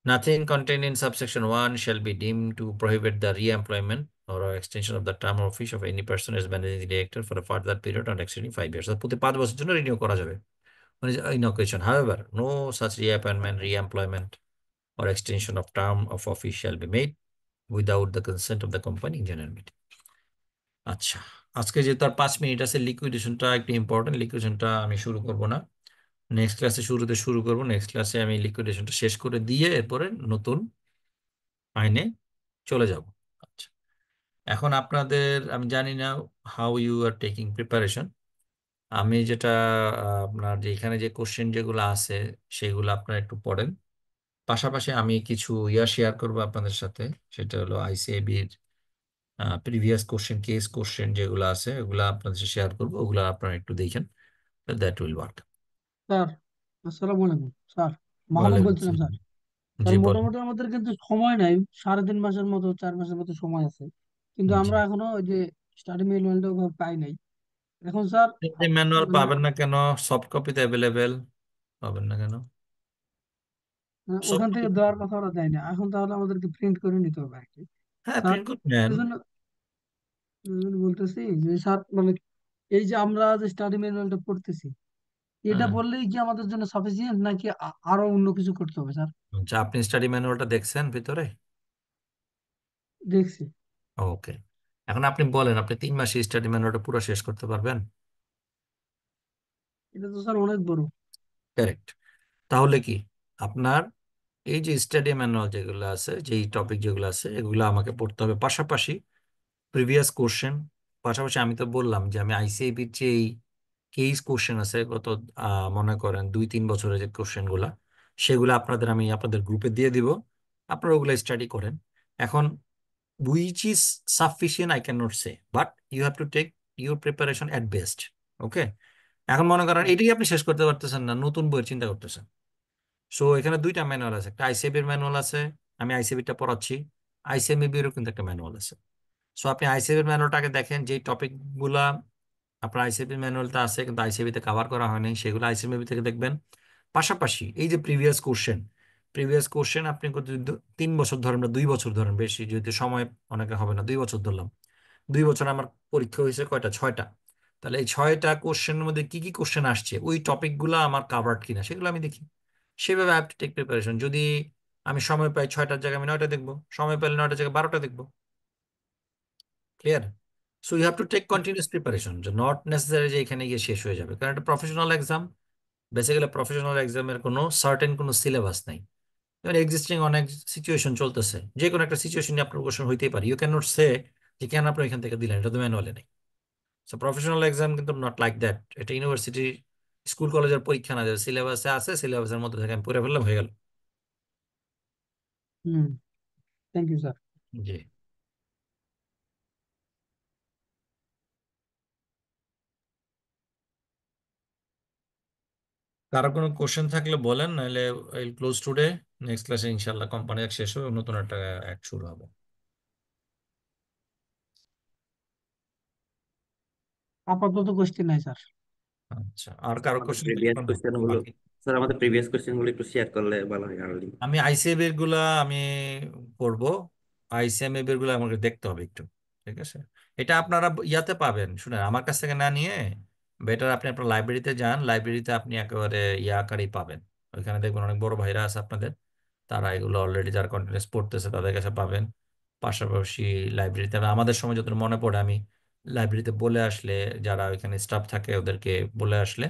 Nothing contained in subsection 1 shall be deemed to prohibit the re-employment or extension of the term of office of any person as managing director for a further period not exceeding 5 years। প্রতি 5 বছরের জন্য renew করা যাবে, মানে in occasion. However, no such reappointment, re-employment or extension of term of office shall be made without the consent of the company in general meeting। আচ্ছা, আজকে যেহেতু আর 5 minute আছে, লিকুইডেশনটা একটু ইম্পর্টেন্ট। লিকুইডেশনটা আমি শুরু করব না, নেক্সট ক্লাসে শুরু করব। নেক্সট ক্লাসে আমি লিকুইডেশনটা শেষ করে দিয়ে এরপরে নতুন আইনে চলে যাব। আচ্ছা, এখন আপনাদের, আমি জানি না how you are taking preparation. আমি যেটা আপনার যে এখানে যে কোশ্চেন যেগুলো আছে সেগুলো আপনারা একটু পড়েন। পাশাপাশি আমি কিছু শেয়ার করবো আপনাদের সাথে, সেটা হলো আইসিএবির প্রিভিয়াস কোশ্চেন, কেস কোশ্চেন যেগুলো আছে ওগুলো আপনাদের সাথে শেয়ার করবো, ওগুলো আপনারা একটু দেখেন, দ্যাট উইল ওয়ার্ক। স্যার, আসসালামু আলাইকুম স্যার। মাহমুদ ওয়ালাইকুম বলছিলাম স্যার। আসসালাম। স্যার জি বলেন। মোটামুটি আমাদের কিন্তু সময় নাই, 3.5 মাসের মতো 4 মাসের মতো সময় আছে, কিন্তু জি, আমরা এখনো ওই যে স্টাডি ম্যানুয়ালটা পাই নাই। এখন স্যার ম্যানুয়াল মানে পাবেন না কেন? সফট কপিতে অ্যাভেলেবেল, পাবেন না কেন? সফট ওখান থেকে কপি, দেওয়ার কথা ওরা দেয় না এখন, তাহলে আমাদেরকে প্রিন্ট করে নিতে হবে আর কি হ্যাঁ স্যার। প্রিন্ট করে নেন। এই জন্য এই জন্য বলতেছি যে স্যার, মানে এই যে আমরা যে স্টাডি ম্যানুয়ালটা পড়তেছি, এটা হ্যাঁ, পড়লেই কি আমাদের জন্য সাফিসিয়েন্ট, নাকি আরো অন্য কিছু করতে হবে স্যার? আচ্ছা, আপনি স্টাডি ম্যানুয়ালটা দেখছেন ভিতরে? দেখছি। ওকে, এখন আপনি বলেন, আপনি 3 মাসে স্টাডি ম্যানুয়ালটা পুরো শেষ করতে পারবেন? এটা তো স্যার অনেক বড়। কারেক্ট। তাহলে কি আপনার এই যে স্টাডি ম্যানুয়াল যেগুলো আছে, যেই টপিক যেগুলো আছে, এগুলো আমাকে পড়তে হবে, পাশাপাশি প্রিভিয়াস কোশ্চেন। পাশাপাশি আমি তো বললাম যে আমি আইসিএবির যে কেস কোশ্চেন আছে গত মনে করেন 2-3 বছরের যে কোশ্চেন গুলা, সেগুলো আমি আপনাদের গ্রুপে দিয়ে দিব, আপনারা ওগুলো স্টাডি করেন। এখন which is sufficient I cannot say, but you have to take your preparation at best. ওকে, এখন মনে করেন এটাই আপনি শেষ করতে পারতেছেন না, নতুন বইয়ের চিন্তা করতেছেন। সো এখানে দুইটা ম্যানুয়াল আছে, একটা আইসিএবি এর ম্যানুয়াল আছে, আমি আইসিএবি টা পড়াচ্ছি, আইসিএমএবি এরও কিন্তু একটা ম্যানুয়াল আছে। সো আপনি আইসিএবি এর ম্যানুয়ালটাকে দেখেন, যে টপিক গুলা আপনার আইসিএবি ম্যানুয়ালটা আছে কিন্তু আইসিএবি তে কভার করা হয়নি সেগুলো আইসিএমএবি থেকে দেখবেন। পাশাপাশি এই যে প্রিভিয়াস কোশ্চেন আপনি যদি 3 বছর ধরেন বা 2 বছর ধরেন, বেশি যদি সময় অনেকে হবে না, 2 বছর ধরলাম, 2 বছর আমার পরীক্ষা হয়েছে কয়টা, 6টা, তাহলে এই 6টা কোশ্চেনের মধ্যে কি কি কোশ্চেন আসছে, ওই টপিক গুলো আমার কাভার্ড কিনা সেগুলো আমি দেখি। সেভাবে I have to take preparation. যদি আমি সময় পাই 6টার জায়গায় আমি 9টা দেখবো, সময় পাইলে 9টার জায়গায় 12টা দেখবো। Clear? So you have to take continuous preparation, যে নট নেসেসারি যে এখানে গিয়ে শেষ হয়ে যাবে, কারণ এটা প্রফেশনাল এক্সাম। বেসিক্যালি প্রফেশনাল এক্সামের কোনো সিলেবাস নাই। এবার এক্সিস্টিং অনেক সিচুয়েশন চলতেছে, যে কোনো একটা সিচুয়েশন নিয়ে আপনার কোশ্চেন হইতেই পারে, ইউ ক্যান নট সে যে কেন আপনি এখান থেকে দিলেন, এটা তো ম্যানুয়ালে নেই। সো প্রফেশনাল এক্সাম কিন্তু নট লাইক দ্যাট, এটা ইউনিভার্সিটি স্কুল কলেজের পরীক্ষা না, যে সিলেবাসে আছে সিলেবাসের মধ্যে থেকে আমি পড়ে ফেললাম, হয়ে গেল। হুম। Thank you sir. জি, কারো কোনো কোশ্চেন থাকলে বলেন, নাহলে আই ক্লোজ টুডে। নেক্সট ক্লাসে ইনশাল্লাহ কোম্পানি এক শেষ হবে, নতুন একটা এক শুরু হবে। আপাতত কোশ্চেন নাই স্যার। আচ্ছা, আর কারো আমাদের কোশ্চেন প্রিভিয়াস থাকবে না কোশ্চেন গুলো, বাকি? স্যার আমাদের প্রিভিয়াস কোশ্চেন গুলো একটু শেয়ার করলে ভালো হয় আর্লি। আমি আইসিএবি এর গুলা আমি করব, আইসিএমএবি এর গুলা আমাকে দেখতে হবে একটু। ঠিক আছে, এটা আপনারা ইয়াতে পাবেন, শুনেন, আমার কাছ থেকে না নিয়ে বেটার আপনি আপনার লাইব্রেরিতে যান, লাইব্রেরিতে আপনি একেবারে ইয়া আকারেই পাবেন। ওইখানে দেখবেন অনেক বড় ভাইরা আছে আপনাদের, তারা এগুলো অলরেডি যারা কন্টিনিউস পড়তেছে তাদের কাছে পাবেন। পাশাপাশি লাইব্রেরিতে আমাদের সময় যত মনে পড়ে, আমি লাইব্রেরিতে বলে আসলে, যারা ওইখানে স্টাফ থাকে ওদেরকে বলে আসলে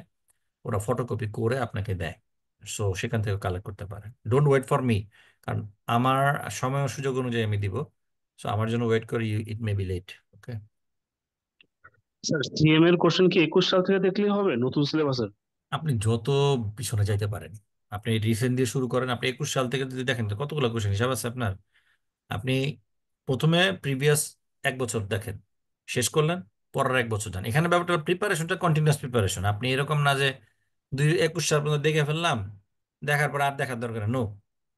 ওরা ফটোকপি করে আপনাকে দেয়। সো সেখান থেকে কালেক্ট করতে পারেন, ডোন্ট ওয়েট ফর মি, কারণ আমার সময় ও সুযোগ অনুযায়ী আমি দিব। সো আমার জন্য ওয়েট করি, it may be late. Okay, sir CM এর কোশ্চেন কি 21 সাল থেকে দেখলেই হবে নতুন সিলেবাসের? আপনি যত পিছনে যাইতে পারেন, আপনি রিসেন্ট দিয়ে শুরু করেন, আপনি 21 সাল থেকে যদি দেখেন তো কতগুলো কোশ্চেন হিসাব আছে আপনার। আপনি প্রথমে প্রিভিয়াস 1 বছর দেখেন, শেষ করলেন, পরের 1 বছর যান। এখানে ব্যাপারটা প্রিপারেশনটা কন্টিনিউয়াস প্রিপারেশন, আপনি এরকম না যে 21 সাল পর্যন্ত দেখে ফেললাম, দেখার পর আর দেখার দরকার নো,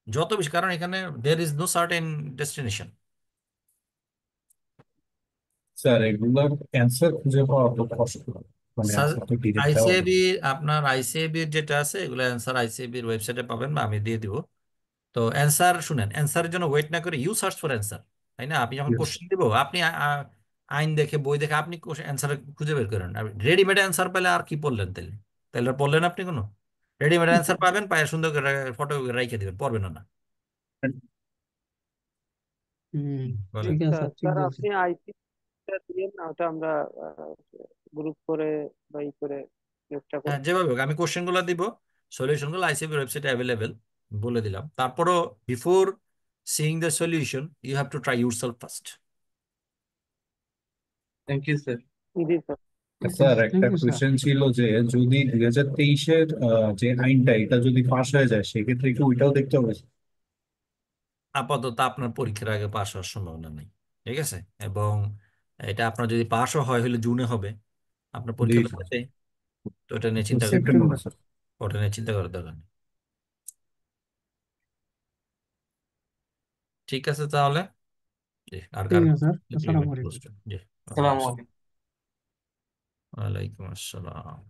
যত বেশি, কারণ এখানে there is no certain destination. Sir এগুলোর অ্যান্সার খুঁজে পাওয়া তো কষ্ট, মানে অ্যান্সার তো ডিরেক্ট দেওয়া আইসিএবি, যাবে আপনার আইসিএবি যেটা আছে এগুলো অ্যান্সার আইসিএবির ওয়েবসাইটে পাবেন, বা আমি দিয়ে দিব। তো অ্যান্সার শুনেন, অ্যান্সারের জন্য ওয়েট না করে ইউ সার্চ ফর অ্যান্সার, তাই না? আপনি যখন না। কোশ্চেন দিব, আপনি আইন দেখে বই দেখে আপনি অ্যান্সার খুঁজে বের করেন। রেডিমেড অ্যান্সার পেলে আর কি পড়লেন তাহলে? তাহলে আর পড়লেন আপনি কোনো? রেডিমেড অ্যান্সার পাবেন, পায়ে সুন্দর করে ফটো রেখে দিবেন, পড়বেন না। হুম। বলেন। ঠিক আছে আচ্ছা স্যার, ঠিক স্যার, বলছেন। আপনি আইপিটা দিয়েন না, ওটা আমরা গ্রুপ করে বা ই করে চেষ্টা হ্যাঁ, করব। যেভাবে হোক আমি কোশ্চেনগুলো দিব, সলিউশনগুলো আইসিবি ওয়েবসাইটে অ্যাভেলেবেল, বলে দিলাম। তারপরও before seeing the solution you have to try yourself first. Thank you sir. জি স্যার। স্যার থ্যাংক একটা ইউ স্যার। কোয়েশ্চেন ছিল যে যদি 2023-এর যে আইনটা এটা যদি পাশ হয়ে যায় সেক্ষেত্রে কি ওইটাও দেখতে হবে? আপাতত আপনার পরীক্ষার আগে পাশ হওয়ার সম্ভাবনা নেই, ঠিক আছে? এবং এটা আপনার যদি পাশও হয় হলে জুনে হবে, আপনার জি পরীক্ষা তো স্যার। হবে, তো ওটা নিয়ে চিন্তা সেপ্টেম্বর সেপ্টেম্বর। স্যার। ওটা নিয়ে চিন্তা করার দরকার নেই। ঠিক আছে তাহলে, জি, আর ঠিক কার আছে স্যার, আসসালামু আলাইকুম। জি, আসসালামু আলাইকুম। ওয়ালাইকুম আসসালাম।